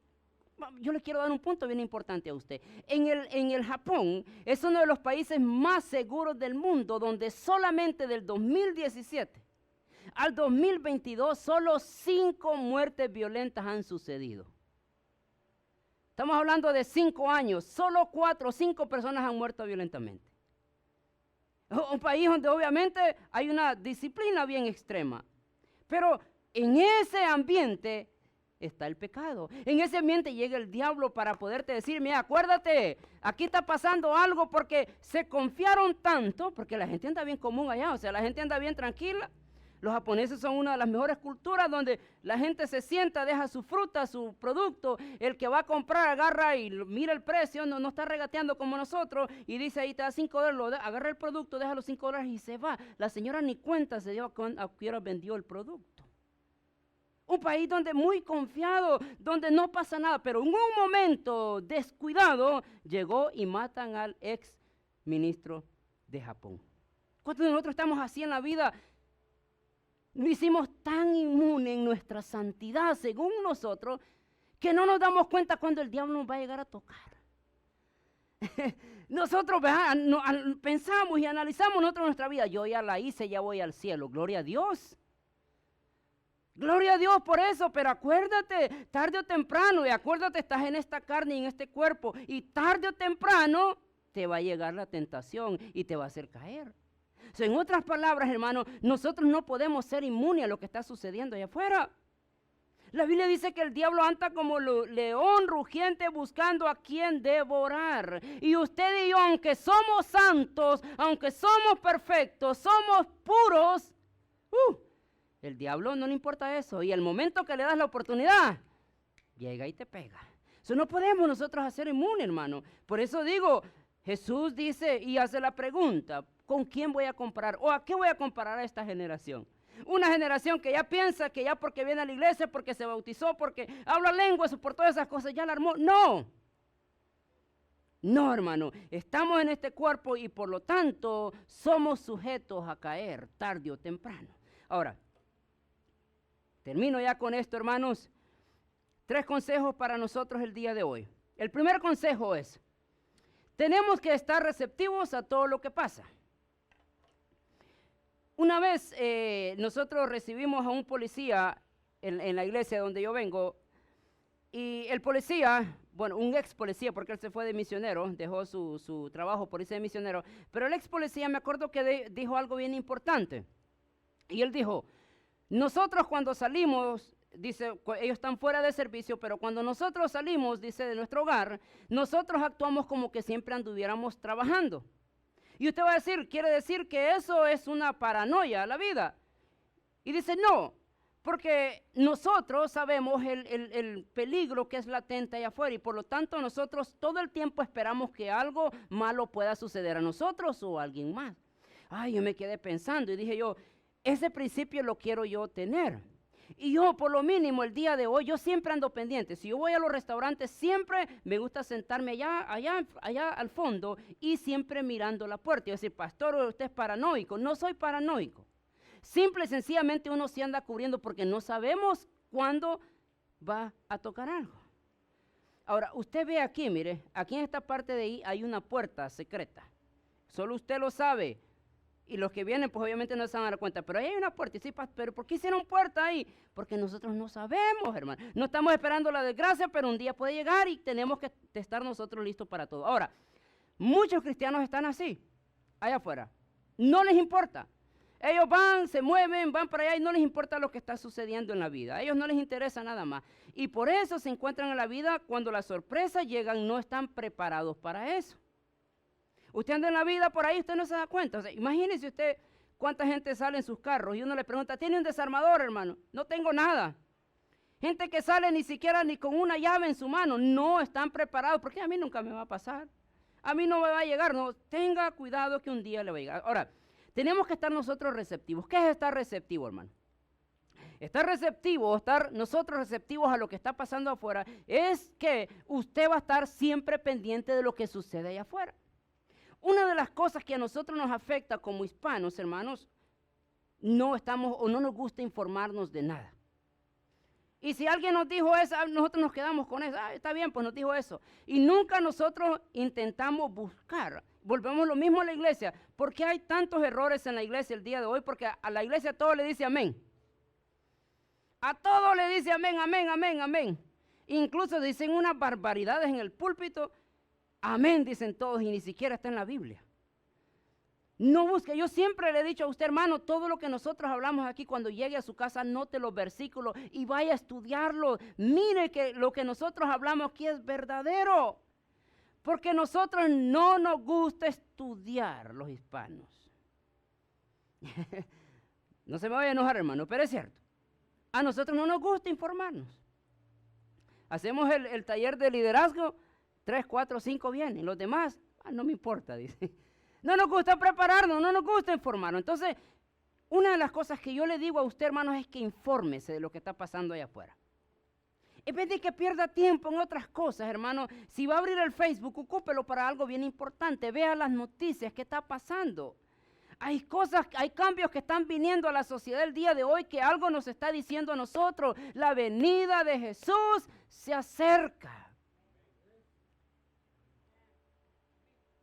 yo le quiero dar un punto bien importante a usted. En el Japón es uno de los países más seguros del mundo, donde solamente del 2017 al 2022 solo 5 muertes violentas han sucedido. Estamos hablando de 5 años, solo 4 o 5 personas han muerto violentamente. Un país donde obviamente hay una disciplina bien extrema. Pero en ese ambiente está el pecado. En ese ambiente llega el diablo para poderte decir, mira, acuérdate, aquí está pasando algo porque se confiaron tanto, porque la gente anda bien común allá, o sea, la gente anda bien tranquila. Los japoneses son una de las mejores culturas donde la gente se sienta, deja su fruta, su producto. El que va a comprar agarra y mira el precio, no está regateando como nosotros y dice ahí te da $5, agarra el producto, deja los $5 y se va. La señora ni cuenta se dio a qué hora vendió el producto. Un país donde muy confiado, donde no pasa nada, pero en un momento descuidado llegó y matan al ex ministro de Japón. ¿Cuántos de nosotros estamos así en la vida? Nos hicimos tan inmunes en nuestra santidad, según nosotros, que no nos damos cuenta cuando el diablo nos va a llegar a tocar. Nosotros pensamos y analizamos nosotros nuestra vida. Yo ya la hice, ya voy al cielo. Gloria a Dios. Gloria a Dios por eso, pero acuérdate, tarde o temprano, y acuérdate, estás en esta carne y en este cuerpo, y tarde o temprano te va a llegar la tentación y te va a hacer caer. O sea, en otras palabras, hermano, nosotros no podemos ser inmunes a lo que está sucediendo allá afuera. La Biblia dice que el diablo anda como león rugiente buscando a quien devorar. Y usted y yo, aunque somos santos, aunque somos perfectos, somos puros, el diablo no le importa eso. Y el momento que le das la oportunidad, llega y te pega. Eso no podemos nosotros hacer inmune, hermano. Por eso digo, Jesús dice y hace la pregunta, ¿con quién voy a comparar? ¿O a qué voy a comparar a esta generación? Una generación que ya piensa que ya porque viene a la iglesia, porque se bautizó, porque habla lenguas, por todas esas cosas, ya la armó. No. No, hermano. Estamos en este cuerpo y por lo tanto somos sujetos a caer tarde o temprano. Ahora, termino ya con esto, hermanos. 3 consejos para nosotros el día de hoy. El primer consejo es, tenemos que estar receptivos a todo lo que pasa. Una vez nosotros recibimos a un policía en la iglesia donde yo vengo, y el policía, bueno, un ex policía, porque él se fue de misionero, dejó su trabajo por irse de misionero, pero el ex policía me acuerdo que dijo algo bien importante. Y él dijo, nosotros cuando salimos, dice, ellos están fuera de servicio, pero cuando nosotros salimos, dice, de nuestro hogar, nosotros actuamos como que siempre anduviéramos trabajando. Y usted va a decir, quiere decir que eso es una paranoia a la vida. Y dice, no, porque nosotros sabemos el peligro que es latente allá afuera y por lo tanto nosotros todo el tiempo esperamos que algo malo pueda suceder a nosotros o a alguien más. Ay, yo me quedé pensando y dije yo, ese principio lo quiero yo tener. Y yo, por lo mínimo, el día de hoy, yo siempre ando pendiente. Si yo voy a los restaurantes, siempre me gusta sentarme allá al fondo y siempre mirando la puerta. Y decir, pastor, usted es paranoico. No soy paranoico. Simple y sencillamente uno se anda cubriendo porque no sabemos cuándo va a tocar algo. Ahora, usted ve aquí, mire, aquí en esta parte de ahí hay una puerta secreta. Solo usted lo sabe. Y los que vienen, pues obviamente no se van a dar cuenta. Pero ahí hay una puerta. Y sí, pero ¿por qué hicieron puerta ahí? Porque nosotros no sabemos, hermano. No estamos esperando la desgracia, pero un día puede llegar y tenemos que estar nosotros listos para todo. Ahora, muchos cristianos están así, allá afuera. No les importa. Ellos van, se mueven, van para allá y no les importa lo que está sucediendo en la vida. A ellos no les interesa nada más. Y por eso se encuentran en la vida cuando las sorpresas llegan, no están preparados para eso. Usted anda en la vida por ahí, usted no se da cuenta. O sea, imagínese usted cuánta gente sale en sus carros y uno le pregunta, ¿tiene un desarmador, hermano? No tengo nada. Gente que sale ni siquiera ni con una llave en su mano, no están preparados, porque a mí nunca me va a pasar. A mí no me va a llegar, no. Tenga cuidado que un día le va a llegar. Ahora, tenemos que estar nosotros receptivos. ¿Qué es estar receptivo, hermano? Estar receptivo, estar nosotros receptivos a lo que está pasando afuera, es que usted va a estar siempre pendiente de lo que sucede allá afuera. Una de las cosas que a nosotros nos afecta como hispanos, hermanos, no estamos o no nos gusta informarnos de nada. Y si alguien nos dijo eso, nosotros nos quedamos con eso. Está bien, pues nos dijo eso. Y nunca nosotros intentamos buscar. Volvemos lo mismo a la iglesia. ¿Por qué hay tantos errores en la iglesia el día de hoy? Porque a la iglesia todo le dice amén. A todo le dice amén, amén, amén, amén. Incluso dicen unas barbaridades en el púlpito. Amén, dicen todos, y ni siquiera está en la Biblia. No busque, yo siempre le he dicho a usted, hermano, todo lo que nosotros hablamos aquí, cuando llegue a su casa, anote los versículos y vaya a estudiarlos. Mire que lo que nosotros hablamos aquí es verdadero. Porque nosotros no nos gusta estudiar, los hispanos. No se me vaya a enojar, hermano, pero es cierto. A nosotros no nos gusta informarnos. Hacemos el taller de liderazgo, 3, 4, 5 vienen, los demás, no me importa, dice. No nos gusta prepararnos, no nos gusta informarnos. Entonces, una de las cosas que yo le digo a usted, hermanos, es que infórmese de lo que está pasando allá afuera. En vez de que pierda tiempo en otras cosas, hermano, si va a abrir el Facebook, ocúpelo para algo bien importante, vea las noticias, qué está pasando. Hay cosas, hay cambios que están viniendo a la sociedad el día de hoy que algo nos está diciendo a nosotros. La venida de Jesús se acerca.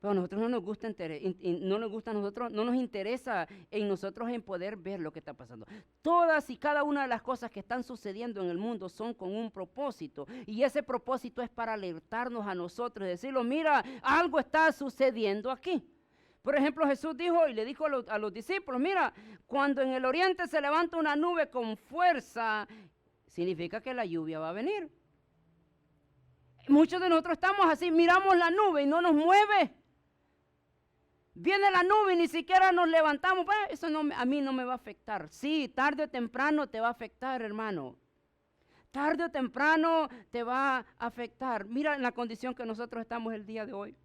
Pero a nosotros no nos gusta, no nos gusta a nosotros, no nos interesa en nosotros en poder ver lo que está pasando. Todas y cada una de las cosas que están sucediendo en el mundo son con un propósito. Y ese propósito es para alertarnos a nosotros y decirlo, mira, algo está sucediendo aquí. Por ejemplo, Jesús dijo y le dijo a los discípulos, mira, cuando en el oriente se levanta una nube con fuerza, significa que la lluvia va a venir. Muchos de nosotros estamos así, miramos la nube y no nos mueve. Viene la nube y ni siquiera nos levantamos. Bueno, eso no, a mí no me va a afectar. Sí, tarde o temprano te va a afectar, hermano. Tarde o temprano te va a afectar. Mira en la condición que nosotros estamos el día de hoy.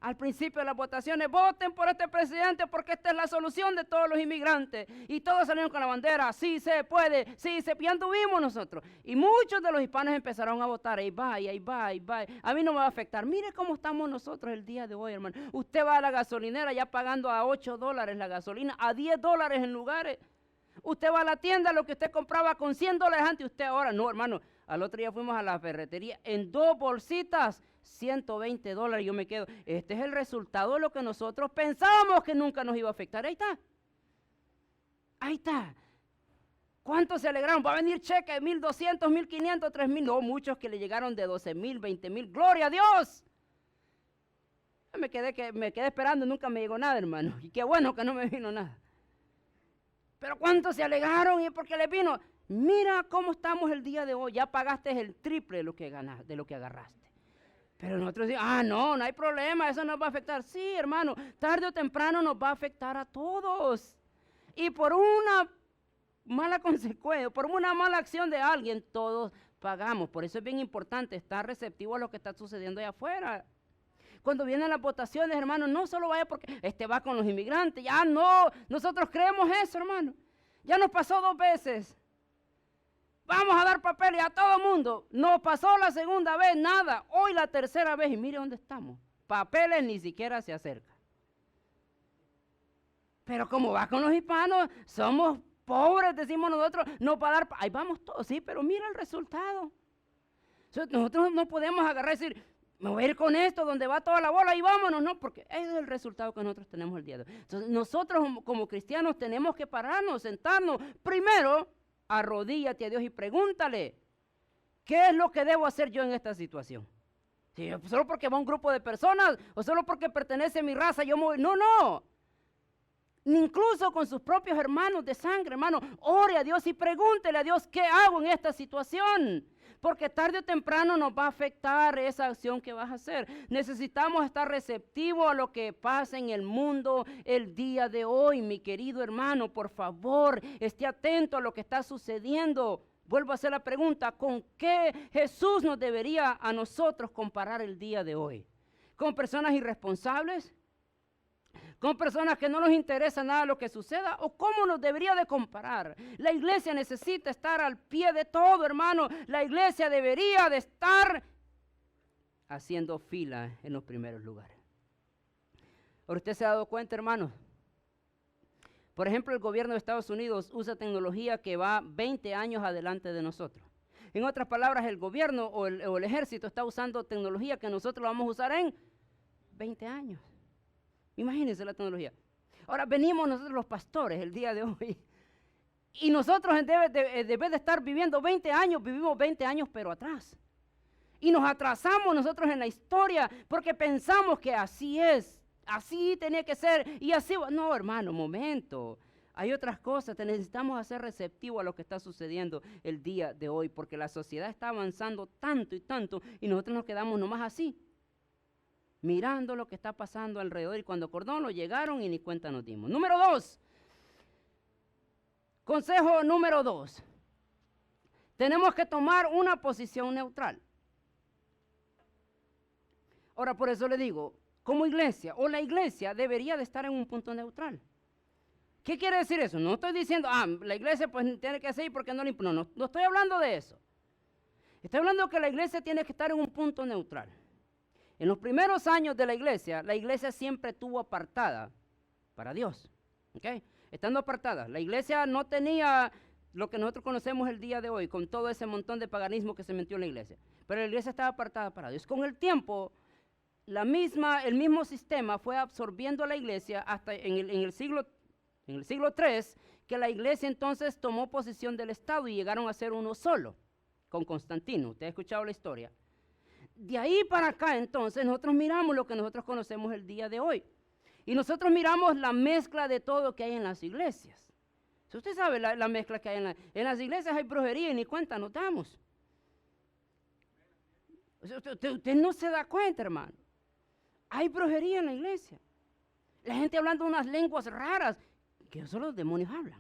Al principio de las votaciones, voten por este presidente porque esta es la solución de todos los inmigrantes. Y todos salieron con la bandera, sí se puede, sí se puede. Ya anduvimos nosotros. Y muchos de los hispanos empezaron a votar, ahí va, ahí va, ahí va. A mí no me va a afectar. Mire cómo estamos nosotros el día de hoy, hermano. Usted va a la gasolinera ya pagando a $8 la gasolina, a $10 en lugares. Usted va a la tienda, lo que usted compraba con $100 antes, usted ahora no, hermano. Al otro día fuimos a la ferretería en 2 bolsitas, $120. Yo me quedo, este es el resultado de lo que nosotros pensábamos que nunca nos iba a afectar. Ahí está. Ahí está. ¿Cuántos se alegraron? Va a venir cheque de 1,200, 1,500, 3,000. No, muchos que le llegaron de 12,000, 20,000. ¡Gloria a Dios! Me quedé esperando, nunca me llegó nada, hermano. Y qué bueno que no me vino nada. Pero ¿cuántos se alegraron y porque les vino? Mira cómo estamos el día de hoy. Ya pagaste el triple de lo que ganaste, de lo que agarraste. Pero nosotros decimos, no hay problema, eso nos va a afectar. Sí, hermano, tarde o temprano nos va a afectar a todos. Y por una mala consecuencia, por una mala acción de alguien, todos pagamos. Por eso es bien importante estar receptivo a lo que está sucediendo allá afuera. Cuando vienen las votaciones, hermano, no solo vaya porque va con los inmigrantes. Ya no, nosotros creemos eso, hermano. Ya nos pasó 2 veces. Vamos a dar papeles a todo el mundo. Nos pasó la segunda vez, nada. Hoy la tercera vez y mire dónde estamos. Papeles ni siquiera se acercan. Pero como va con los hispanos, somos pobres, decimos nosotros, no para dar, ahí vamos todos, sí, pero mira el resultado. Nosotros no podemos agarrar y decir, me voy a ir con esto, donde va toda la bola y vámonos, no, porque ese es el resultado que nosotros tenemos el día de hoy. Entonces, nosotros como cristianos tenemos que pararnos, sentarnos. Primero, arrodíllate a Dios y pregúntale, ¿qué es lo que debo hacer yo en esta situación? Si solo porque va un grupo de personas o solo porque pertenece a mi raza, yo me voy. No. Incluso con sus propios hermanos de sangre, hermano, ore a Dios y pregúntele a Dios, ¿qué hago en esta situación? Porque tarde o temprano nos va a afectar esa acción que vas a hacer. Necesitamos estar receptivos a lo que pasa en el mundo el día de hoy, mi querido hermano. Por favor, esté atento a lo que está sucediendo. Vuelvo a hacer la pregunta, ¿con qué Jesús nos debería a nosotros comparar el día de hoy? ¿Con personas irresponsables? ¿Con personas que no nos interesa nada lo que suceda? ¿O cómo nos debería de comparar? La iglesia necesita estar al pie de todo, hermano. La iglesia debería de estar haciendo fila en los primeros lugares. Ahora, ¿usted se ha dado cuenta, hermano? Por ejemplo, el gobierno de Estados Unidos usa tecnología que va 20 años adelante de nosotros. En otras palabras, el gobierno o el ejército está usando tecnología que nosotros vamos a usar en 20 años. Imagínense la tecnología. Ahora venimos nosotros los pastores el día de hoy. Y nosotros en vez de estar viviendo 20 años, vivimos 20 años pero atrás. Y nos atrasamos nosotros en la historia porque pensamos que así es, así tenía que ser y así. No, hermano, momento. Hay otras cosas, necesitamos hacer receptivo a lo que está sucediendo el día de hoy porque la sociedad está avanzando tanto y nosotros nos quedamos nomás así, mirando lo que está pasando alrededor y cuando acordó llegaron y ni cuenta nos dimos. Número 2. Consejo número 2. Tenemos que tomar una posición neutral. Ahora, por eso le digo, como iglesia, o la iglesia debería de estar en un punto neutral. ¿Qué quiere decir eso? No estoy diciendo, la iglesia pues tiene que seguir porque no le importa. No estoy hablando de eso. Estoy hablando que la iglesia tiene que estar en un punto neutral. En los primeros años de la iglesia siempre estuvo apartada para Dios. ¿Okay? Estando apartada, la iglesia no tenía lo que nosotros conocemos el día de hoy, con todo ese montón de paganismo que se metió en la iglesia. Pero la iglesia estaba apartada para Dios. Con el tiempo el mismo sistema fue absorbiendo a la iglesia hasta en el siglo III, que la iglesia entonces tomó posesión del Estado y llegaron a ser uno solo, con Constantino. Usted ha escuchado la historia. De ahí para acá entonces nosotros miramos lo que nosotros conocemos el día de hoy. Y nosotros miramos la mezcla de todo que hay en las iglesias. Si usted sabe la mezcla que hay en las iglesias, hay brujería y ni cuenta nos damos. Usted no se da cuenta, hermano. Hay brujería en la iglesia. La gente hablando unas lenguas raras, que solo los demonios hablan.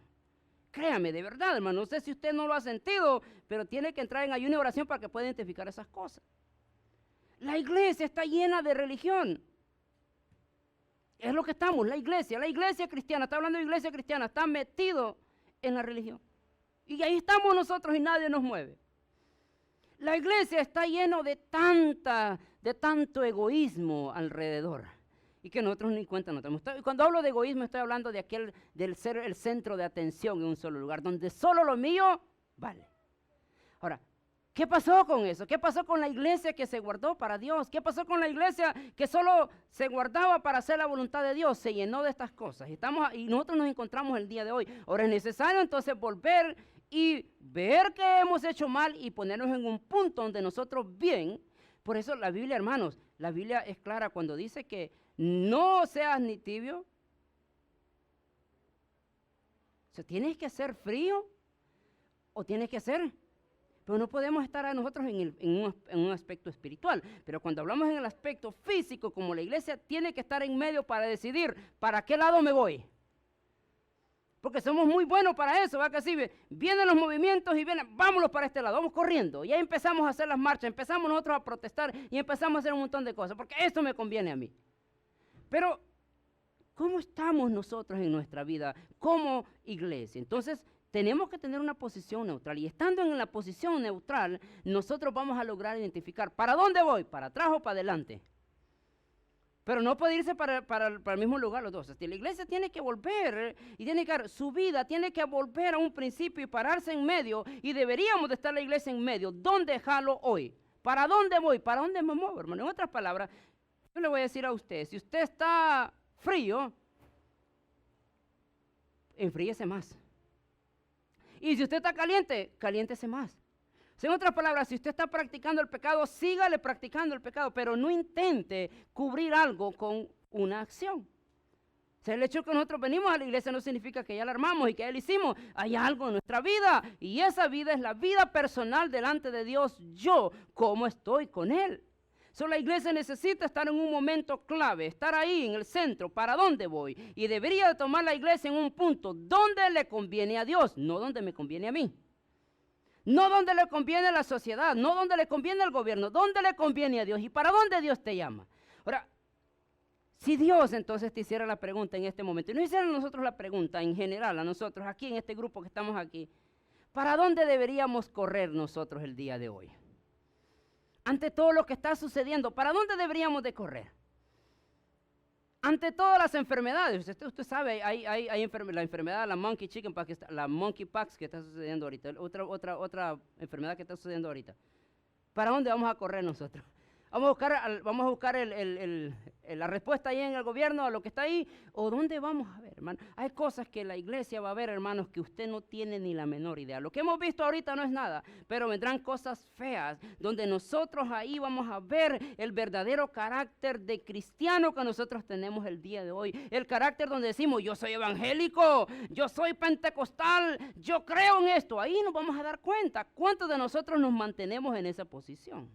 Créame, de verdad, hermano, no sé si usted no lo ha sentido, pero tiene que entrar en ayuno y oración para que pueda identificar esas cosas. La iglesia está llena de religión. Es lo que estamos, la iglesia cristiana, está hablando de iglesia cristiana, está metido en la religión. Y ahí estamos nosotros y nadie nos mueve. La iglesia está lleno de tanto egoísmo alrededor y que nosotros ni cuenta no tenemos. Cuando hablo de egoísmo estoy hablando del ser el centro de atención en un solo lugar, donde solo lo mío vale. Ahora, ¿qué pasó con eso? ¿Qué pasó con la iglesia que se guardó para Dios? ¿Qué pasó con la iglesia que solo se guardaba para hacer la voluntad de Dios? Se llenó de estas cosas y nosotros nos encontramos el día de hoy. Ahora es necesario entonces volver y ver que hemos hecho mal y ponernos en un punto donde nosotros bien. Por eso la Biblia, hermanos, la Biblia es clara cuando dice que no seas ni tibio. O sea, tienes que ser frío o tienes que ser... Pero no podemos estar a nosotros en un aspecto espiritual. Pero cuando hablamos en el aspecto físico, como la iglesia tiene que estar en medio para decidir para qué lado me voy. Porque somos muy buenos para eso, ¿va? Que así vienen los movimientos y vienen, vámonos para este lado, vamos corriendo. Y ahí empezamos a hacer las marchas, empezamos nosotros a protestar y empezamos a hacer un montón de cosas, porque esto me conviene a mí. Pero, ¿cómo estamos nosotros en nuestra vida como iglesia? Entonces, tenemos que tener una posición neutral y estando en la posición neutral, nosotros vamos a lograr identificar para dónde voy, para atrás o para adelante. Pero no puede irse para el mismo lugar los dos. La iglesia tiene que volver y tiene que su vida tiene que volver a un principio y pararse en medio y deberíamos de estar la iglesia en medio. ¿Dónde jalo hoy? ¿Para dónde voy? ¿Para dónde me muevo, hermano? En otras palabras, yo le voy a decir a usted, si usted está frío, enfríese más. Y si usted está caliente, caliéntese más. O sea, en otras palabras, si usted está practicando el pecado, sígale practicando el pecado, pero no intente cubrir algo con una acción. O sea, el hecho de que nosotros venimos a la iglesia no significa que ya la armamos y que ya la hicimos. Hay algo en nuestra vida y esa vida es la vida personal delante de Dios. Yo, ¿cómo estoy con Él? So, la iglesia necesita estar en un momento clave, estar ahí en el centro, ¿para dónde voy? Y debería de tomar la iglesia en un punto donde le conviene a Dios, no donde me conviene a mí. No donde le conviene a la sociedad, no donde le conviene al gobierno, donde le conviene a Dios y para dónde Dios te llama. Ahora, si Dios entonces te hiciera la pregunta en este momento, y no hiciera a nosotros la pregunta en general, a nosotros aquí en este grupo que estamos aquí, ¿para dónde deberíamos correr nosotros el día de hoy? Ante todo lo que está sucediendo, ¿para dónde deberíamos de correr? Ante todas las enfermedades, usted sabe, hay la enfermedad de la monkeypox, la monkeypox que está sucediendo ahorita, otra enfermedad que está sucediendo ahorita. ¿Para dónde vamos a correr nosotros? Vamos a buscar la respuesta ahí en el gobierno a lo que está ahí, o dónde vamos a ver, hermano. Hay cosas que la iglesia va a ver, hermanos, que usted no tiene ni la menor idea. Lo que hemos visto ahorita no es nada, pero vendrán cosas feas, donde nosotros ahí vamos a ver el verdadero carácter de cristiano que nosotros tenemos el día de hoy. El carácter donde decimos, yo soy evangélico, yo soy pentecostal, yo creo en esto. Ahí nos vamos a dar cuenta cuántos de nosotros nos mantenemos en esa posición.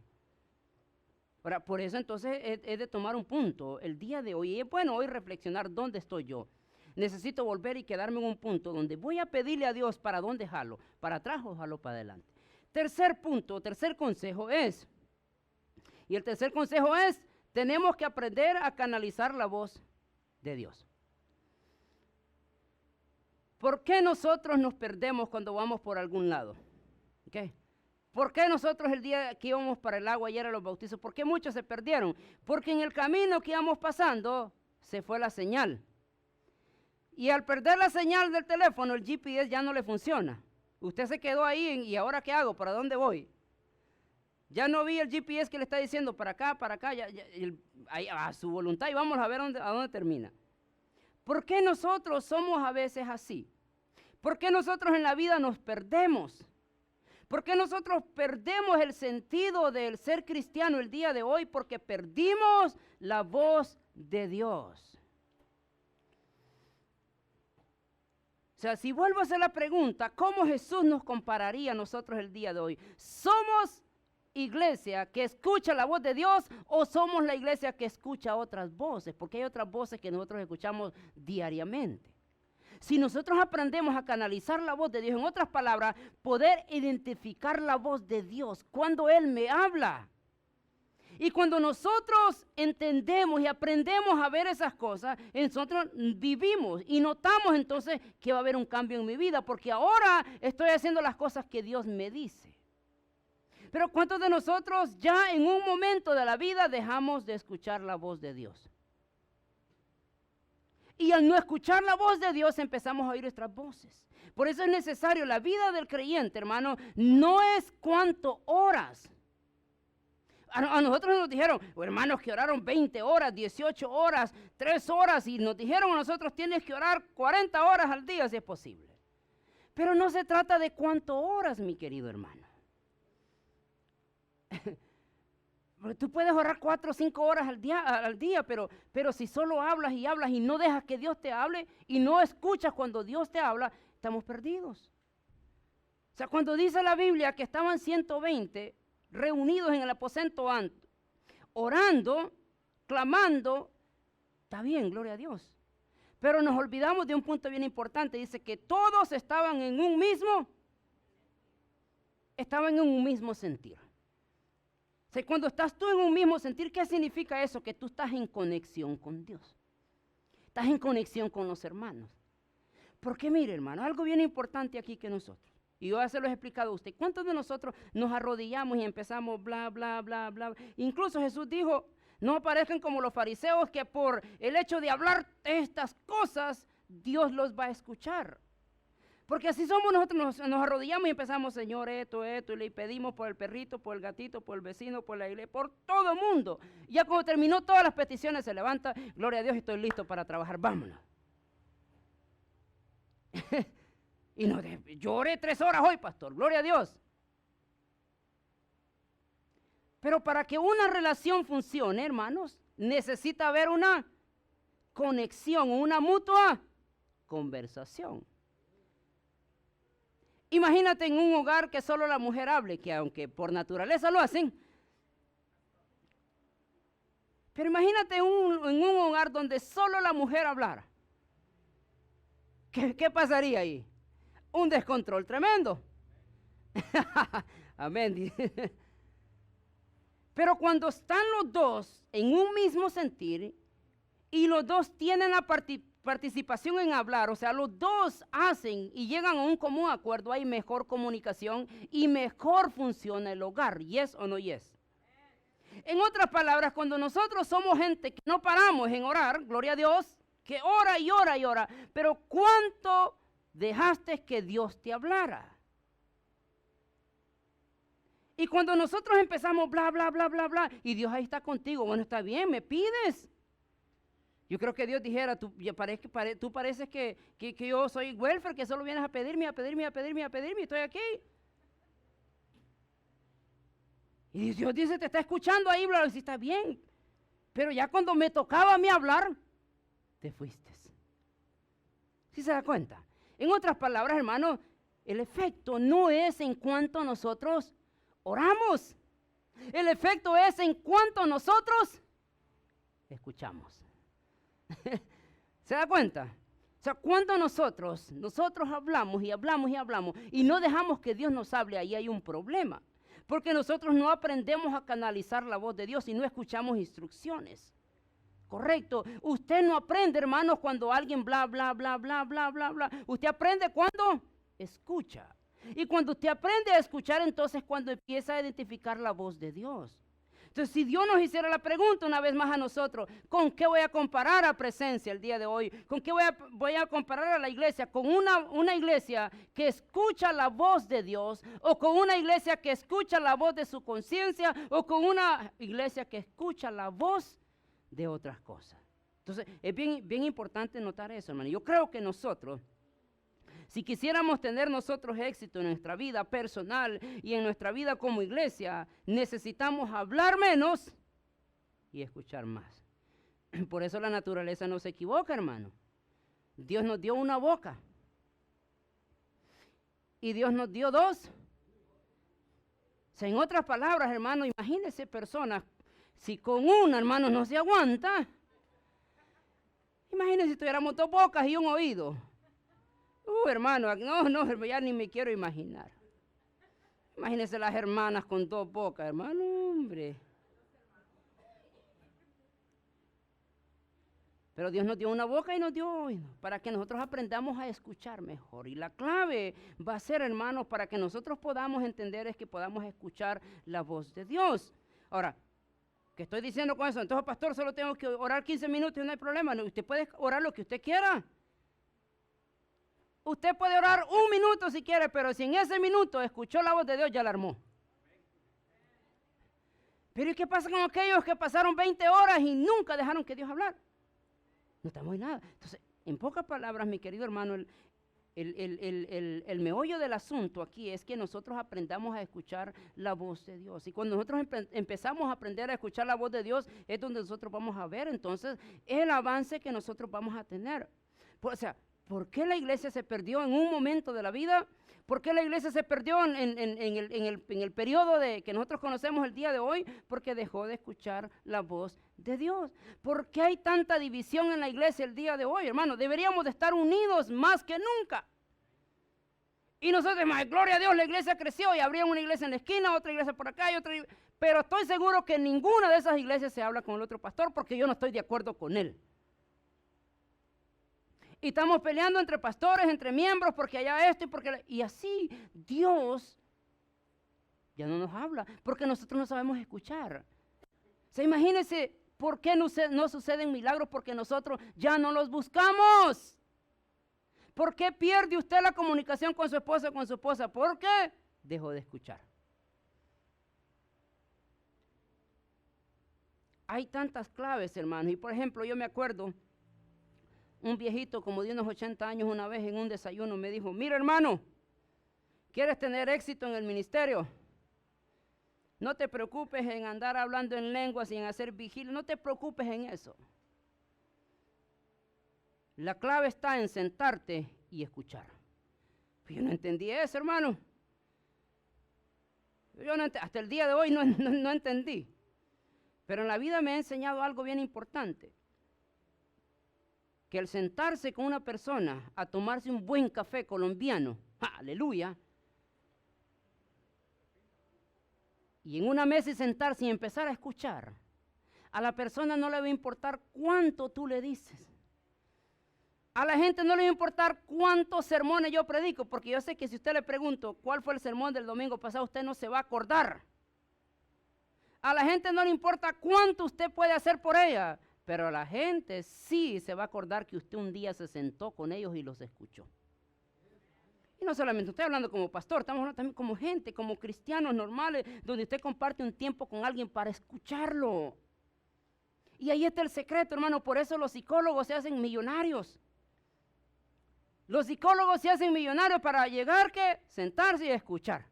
Ahora, por eso entonces es de tomar un punto el día de hoy. Y es bueno hoy reflexionar dónde estoy yo. Necesito volver y quedarme en un punto donde voy a pedirle a Dios para dónde jalo, para atrás o jalo para adelante. Tercer punto, tercer consejo es, tenemos que aprender a canalizar la voz de Dios. ¿Por qué nosotros nos perdemos cuando vamos por algún lado? ¿Okay? ¿Por qué nosotros el día que íbamos para el agua ayer a los bautizos? ¿Por qué muchos se perdieron? Porque en el camino que íbamos pasando se fue la señal. Y al perder la señal del teléfono, el GPS ya no le funciona. Usted se quedó ahí y ¿ahora qué hago? ¿Para dónde voy? Ya no vi el GPS que le está diciendo para acá, ahí, a su voluntad y vamos a ver a dónde termina. ¿Por qué nosotros somos a veces así? ¿Por qué nosotros en la vida nos perdemos? ¿Por qué nosotros perdemos el sentido del ser cristiano el día de hoy? Porque perdimos la voz de Dios. O sea, si vuelvo a hacer la pregunta, ¿cómo Jesús nos compararía a nosotros el día de hoy? ¿Somos iglesia que escucha la voz de Dios o somos la iglesia que escucha otras voces? Porque hay otras voces que nosotros escuchamos diariamente. Si nosotros aprendemos a canalizar la voz de Dios, en otras palabras, poder identificar la voz de Dios cuando Él me habla. Y cuando nosotros entendemos y aprendemos a ver esas cosas, nosotros vivimos y notamos entonces que va a haber un cambio en mi vida, porque ahora estoy haciendo las cosas que Dios me dice. Pero ¿cuántos de nosotros ya en un momento de la vida dejamos de escuchar la voz de Dios? Y al no escuchar la voz de Dios empezamos a oír nuestras voces. Por eso es necesario, la vida del creyente, hermano, no es cuánto horas. A nosotros nos dijeron, hermanos que oraron 20 horas, 18 horas, 3 horas, y nos dijeron a nosotros tienes que orar 40 horas al día si es posible. Pero no se trata de cuánto horas, mi querido hermano. Tú puedes orar 4 o 5 horas al día, pero si solo hablas y no dejas que Dios te hable y no escuchas cuando Dios te habla, estamos perdidos. O sea, cuando dice la Biblia que estaban 120 reunidos en el aposento alto, orando, clamando, está bien, gloria a Dios. Pero nos olvidamos de un punto bien importante, dice que todos estaban en un mismo sentir. O sea, cuando estás tú en un mismo sentir, ¿qué significa eso? Que tú estás en conexión con Dios. Estás en conexión con los hermanos. Porque mire, hermano, algo bien importante aquí que nosotros, y yo ya se lo he explicado a usted, ¿cuántos de nosotros nos arrodillamos y empezamos bla, bla, bla, bla? Incluso Jesús dijo, no aparezcan como los fariseos que por el hecho de hablar estas cosas, Dios los va a escuchar. Porque así somos nosotros, nos arrodillamos y empezamos, Señor, esto, y le pedimos por el perrito, por el gatito, por el vecino, por la iglesia, por todo el mundo. Y ya cuando terminó todas las peticiones, se levanta, gloria a Dios, estoy listo para trabajar, vámonos. Y no, yo oré 3 horas hoy, pastor, gloria a Dios. Pero para que una relación funcione, hermanos, necesita haber una conexión, una mutua conversación. Imagínate en un hogar que solo la mujer hable, que aunque por naturaleza lo hacen. Pero imagínate en un hogar donde solo la mujer hablara. ¿Qué pasaría ahí? Un descontrol tremendo. Amén. Pero cuando están los dos en un mismo sentir y los dos tienen la participación en hablar, o sea, los dos hacen y llegan a un común acuerdo, hay mejor comunicación y mejor funciona el hogar. ¿Yes o no yes? En otras palabras, cuando nosotros somos gente que no paramos en orar, gloria a Dios, que ora y ora y ora, pero ¿cuánto dejaste que Dios te hablara? Y cuando nosotros empezamos bla, bla, bla, bla, bla, y Dios ahí está contigo, bueno, está bien, me pides. Yo creo que Dios dijera, tú pareces que yo soy welfare, que solo vienes a pedirme, estoy aquí. Y Dios dice, te está escuchando ahí, bla, y está bien. Pero ya cuando me tocaba a mí hablar, te fuiste. ¿Sí se da cuenta? En otras palabras, hermano, el efecto no es en cuanto nosotros oramos. El efecto es en cuanto nosotros escuchamos. ¿Se da cuenta? O sea, cuando nosotros hablamos y no dejamos que Dios nos hable, ahí hay un problema. Porque nosotros no aprendemos a canalizar la voz de Dios y no escuchamos instrucciones. Correcto. Usted no aprende, hermanos, cuando alguien bla, bla, bla, bla, bla, bla, bla. Usted aprende cuando escucha. Y cuando usted aprende a escuchar, entonces cuando empieza a identificar la voz de Dios. Entonces, si Dios nos hiciera la pregunta una vez más a nosotros, ¿con qué voy a comparar a Presencia el día de hoy? ¿Con qué voy a comparar a la iglesia? ¿Con una iglesia que escucha la voz de Dios? ¿O con una iglesia que escucha la voz de su conciencia? ¿O con una iglesia que escucha la voz de otras cosas? Entonces, es bien importante notar eso, hermano. Yo creo que nosotros, si quisiéramos tener nosotros éxito en nuestra vida personal y en nuestra vida como iglesia, necesitamos hablar menos y escuchar más. Por eso la naturaleza no se equivoca, hermano. Dios nos dio una boca y Dios nos dio dos. O sea, en otras palabras, hermano, imagínense personas, si con una, hermano, no se aguanta, imagínense si tuviéramos dos bocas y un oído. Hermano, no, ya ni me quiero imaginar. Imagínense las hermanas con dos bocas, hermano, hombre. Pero Dios nos dio una boca y nos dio oído para que nosotros aprendamos a escuchar mejor. Y la clave va a ser, hermanos, para que nosotros podamos entender es que podamos escuchar la voz de Dios. Ahora, ¿qué estoy diciendo con eso? Entonces, pastor, solo tengo que orar 15 minutos y no hay problema. No, usted puede orar lo que usted quiera. Usted puede orar un minuto si quiere, pero si en ese minuto escuchó la voz de Dios, ya la armó. Pero ¿y qué pasa con aquellos que pasaron 20 horas y nunca dejaron que Dios hablara? No estamos en nada. Entonces, en pocas palabras, mi querido hermano, el meollo del asunto aquí es que nosotros aprendamos a escuchar la voz de Dios. Y cuando nosotros empezamos a aprender a escuchar la voz de Dios, es donde nosotros vamos a ver entonces el avance que nosotros vamos a tener. O sea, ¿por qué la iglesia se perdió en un momento de la vida? ¿Por qué la iglesia se perdió en el periodo que nosotros conocemos el día de hoy? Porque dejó de escuchar la voz de Dios. ¿Por qué hay tanta división en la iglesia el día de hoy, hermano? Deberíamos de estar unidos más que nunca. Y nosotros, gloria a Dios, la iglesia creció y abrían una iglesia en la esquina, otra iglesia por acá y otra. Pero estoy seguro que ninguna de esas iglesias se habla con el otro pastor porque yo no estoy de acuerdo con él. Y estamos peleando entre pastores, entre miembros, porque allá esto y porque... Y así Dios ya no nos habla, porque nosotros no sabemos escuchar. O sea, imagínense por qué no suceden milagros, porque nosotros ya no los buscamos. ¿Por qué pierde usted la comunicación con su esposa o con su esposa? ¿Por qué? Dejó de escuchar. Hay tantas claves, hermanos. Y por ejemplo, yo me acuerdo... Un viejito como de unos 80 años una vez en un desayuno me dijo, mira hermano, ¿quieres tener éxito en el ministerio? No te preocupes en andar hablando en lenguas y en hacer vigilia, no te preocupes en eso. La clave está en sentarte y escuchar. Yo no entendí eso, hermano. Hasta el día de hoy no entendí. Pero en la vida me ha enseñado algo bien importante. Que al sentarse con una persona a tomarse un buen café colombiano, aleluya, y en una mesa y sentarse y empezar a escuchar, a la persona no le va a importar cuánto tú le dices. A la gente no le va a importar cuántos sermones yo predico, porque yo sé que si usted le pregunto cuál fue el sermón del domingo pasado, usted no se va a acordar. A la gente no le importa cuánto usted puede hacer por ella, pero la gente sí se va a acordar que usted un día se sentó con ellos y los escuchó. Y no solamente estoy hablando como pastor, estamos hablando también como gente, como cristianos normales, donde usted comparte un tiempo con alguien para escucharlo. Y ahí está el secreto, hermano, por eso los psicólogos se hacen millonarios. Los psicólogos se hacen millonarios para llegar, sentarse y escuchar.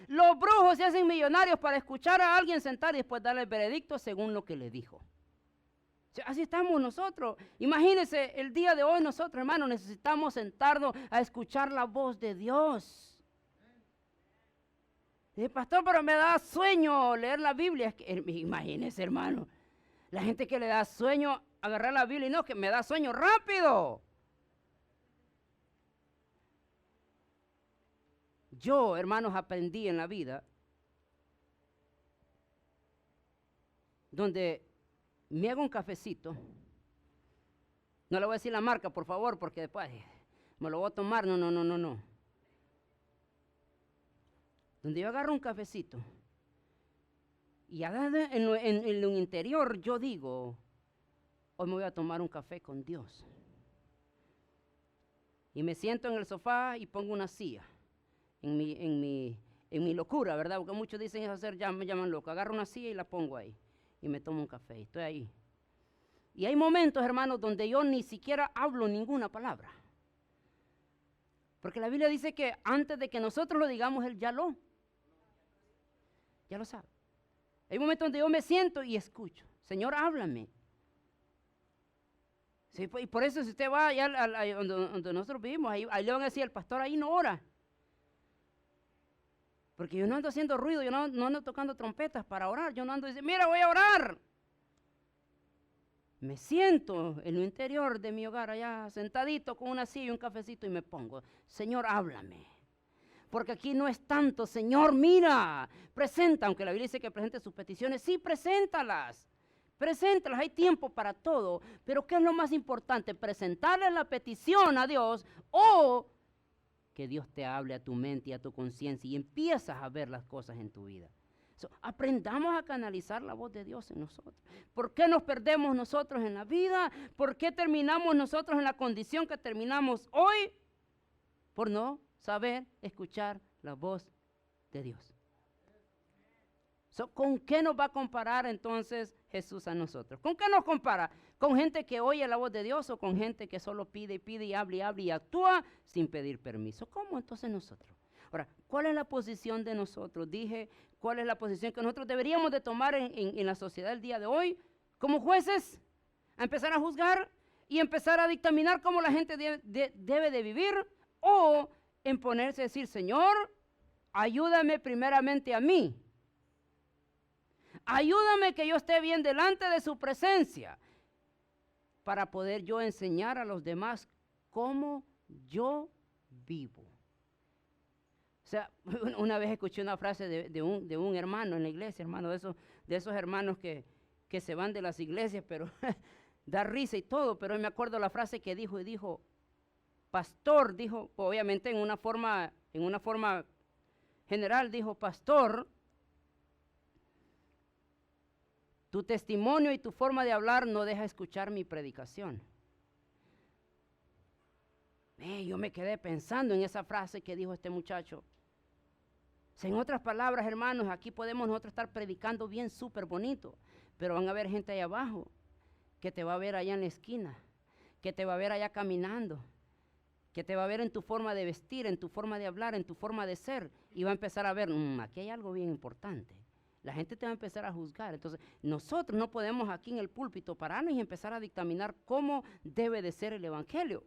Los brujos se hacen millonarios para escuchar a alguien sentar y después darle el veredicto según lo que le dijo. Así estamos nosotros. Imagínense, el día de hoy nosotros, hermanos, necesitamos sentarnos a escuchar la voz de Dios. Dice, pastor, pero me da sueño leer la Biblia. Imagínense, hermano, la gente que le da sueño agarrar la Biblia y no, que me da sueño rápido. Yo, hermanos, aprendí en la vida donde me hago un cafecito. No le voy a decir la marca, por favor, porque después me lo voy a tomar. No. Donde yo agarro un cafecito Y allá en lo interior yo digo, hoy me voy a tomar un café con Dios. Y me siento en el sofá y pongo una silla en mi locura, ¿verdad? Porque muchos dicen eso hacer, ya me llaman loco. Agarro una silla y la pongo ahí y me tomo un café y estoy ahí. Y hay momentos, hermanos, donde yo ni siquiera hablo ninguna palabra. Porque la Biblia dice que antes de que nosotros lo digamos, Él ya lo sabe. Hay momentos donde yo me siento y escucho. Señor, háblame. Sí, y por eso si usted va allá donde nosotros vivimos, ahí le van a decir, el pastor ahí no ora. Porque yo no ando haciendo ruido, yo no ando tocando trompetas para orar. Yo no ando diciendo, mira, voy a orar. Me siento en lo interior de mi hogar allá, sentadito con una silla y un cafecito y me pongo, Señor, háblame. Porque aquí no es tanto, Señor, mira, presenta, aunque la Biblia dice que presente sus peticiones, sí, preséntalas, hay tiempo para todo, pero ¿qué es lo más importante? Presentarle la petición a Dios o que Dios te hable a tu mente y a tu conciencia y empiezas a ver las cosas en tu vida. Aprendamos a canalizar la voz de Dios en nosotros. ¿Por qué nos perdemos nosotros en la vida? ¿Por qué terminamos nosotros en la condición que terminamos hoy? Por no saber escuchar la voz de Dios. ¿Con qué nos va a comparar entonces Jesús a nosotros? ¿Con qué nos compara? ¿Con gente que oye la voz de Dios o con gente que solo pide y pide y habla y actúa sin pedir permiso? ¿Cómo entonces nosotros? Ahora, ¿cuál es la posición de nosotros? Dije, ¿cuál es la posición que nosotros deberíamos de tomar en la sociedad el día de hoy? Como jueces, a empezar a juzgar y empezar a dictaminar cómo la gente debe de vivir, o en ponerse a decir, Señor, ayúdame primeramente a mí. Ayúdame que yo esté bien delante de su presencia para poder yo enseñar a los demás cómo yo vivo. O sea, una vez escuché una frase de un hermano en la iglesia, hermano, de esos hermanos que se van de las iglesias, pero da risa y todo, pero me acuerdo la frase que dijo, pastor, dijo, obviamente en una forma general, dijo, pastor, tu testimonio y tu forma de hablar no deja escuchar mi predicación. Yo me quedé pensando en esa frase que dijo este muchacho. En otras palabras, hermanos, aquí podemos nosotros estar predicando bien súper bonito, pero van a haber gente allá abajo que te va a ver allá en la esquina, que te va a ver allá caminando, que te va a ver en tu forma de vestir, en tu forma de hablar, en tu forma de ser, y va a empezar a ver, aquí hay algo bien importante. La gente te va a empezar a juzgar. Entonces, nosotros no podemos aquí en el púlpito pararnos y empezar a dictaminar cómo debe de ser el evangelio.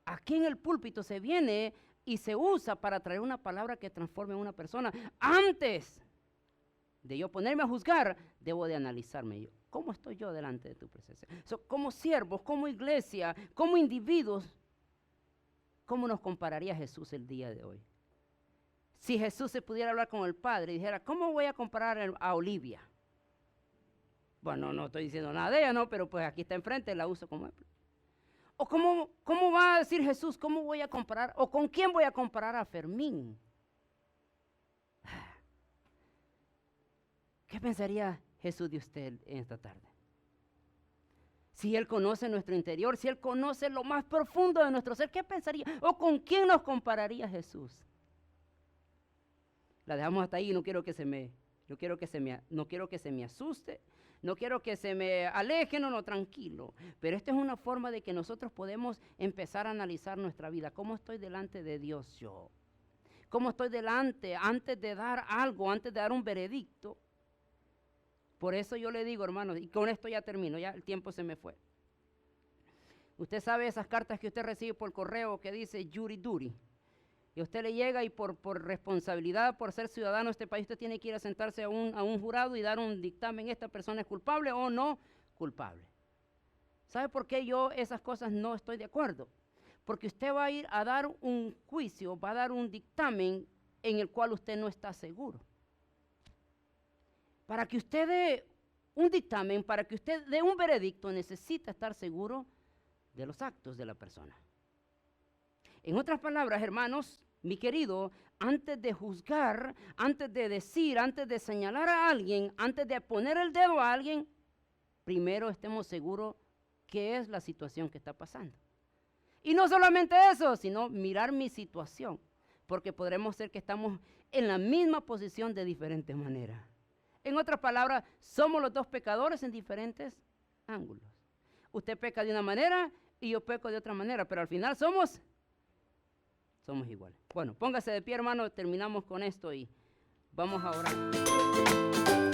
Aquí en el púlpito se viene y se usa para traer una palabra que transforme a una persona. Antes de yo ponerme a juzgar, debo de analizarme yo. ¿Cómo estoy yo delante de tu presencia? Como siervos, como iglesia, como individuos, ¿cómo nos compararía Jesús el día de hoy? Si Jesús se pudiera hablar con el Padre y dijera, ¿cómo voy a comparar a Olivia? Bueno, no estoy diciendo nada de ella, no, pero pues aquí está enfrente, la uso como ejemplo. ¿O cómo va a decir Jesús? ¿Cómo voy a comparar? ¿O con quién voy a comparar a Fermín? ¿Qué pensaría Jesús de usted en esta tarde? Si Él conoce nuestro interior, si Él conoce lo más profundo de nuestro ser, ¿qué pensaría? ¿O con quién nos compararía Jesús? La dejamos hasta ahí, no quiero que se me asuste. No quiero que se me aleje, no, tranquilo. Pero esta es una forma de que nosotros podemos empezar a analizar nuestra vida. ¿Cómo estoy delante de Dios yo? ¿Cómo estoy delante antes de dar algo, antes de dar un veredicto? Por eso yo le digo, hermanos, y con esto ya termino, ya el tiempo se me fue. Usted sabe esas cartas que usted recibe por correo que dice Yuri Duri. Y usted le llega y por responsabilidad, por ser ciudadano de este país, usted tiene que ir a sentarse a un jurado y dar un dictamen, ¿esta persona es culpable o no culpable? ¿Sabe por qué yo esas cosas no estoy de acuerdo? Porque usted va a ir a dar un juicio, va a dar un dictamen en el cual usted no está seguro. Para que usted dé un dictamen, para que usted dé un veredicto, necesita estar seguro de los actos de la persona. En otras palabras, hermanos, Mi querido, antes de juzgar, antes de decir, antes de señalar a alguien, antes de poner el dedo a alguien, primero estemos seguros qué es la situación que está pasando. Y no solamente eso, sino mirar mi situación, porque podremos ser que estamos en la misma posición de diferentes maneras. En otras palabras, somos los dos pecadores en diferentes ángulos. Usted peca de una manera y yo peco de otra manera, pero al final somos iguales. Bueno, póngase de pie, hermano, terminamos con esto y vamos a orar.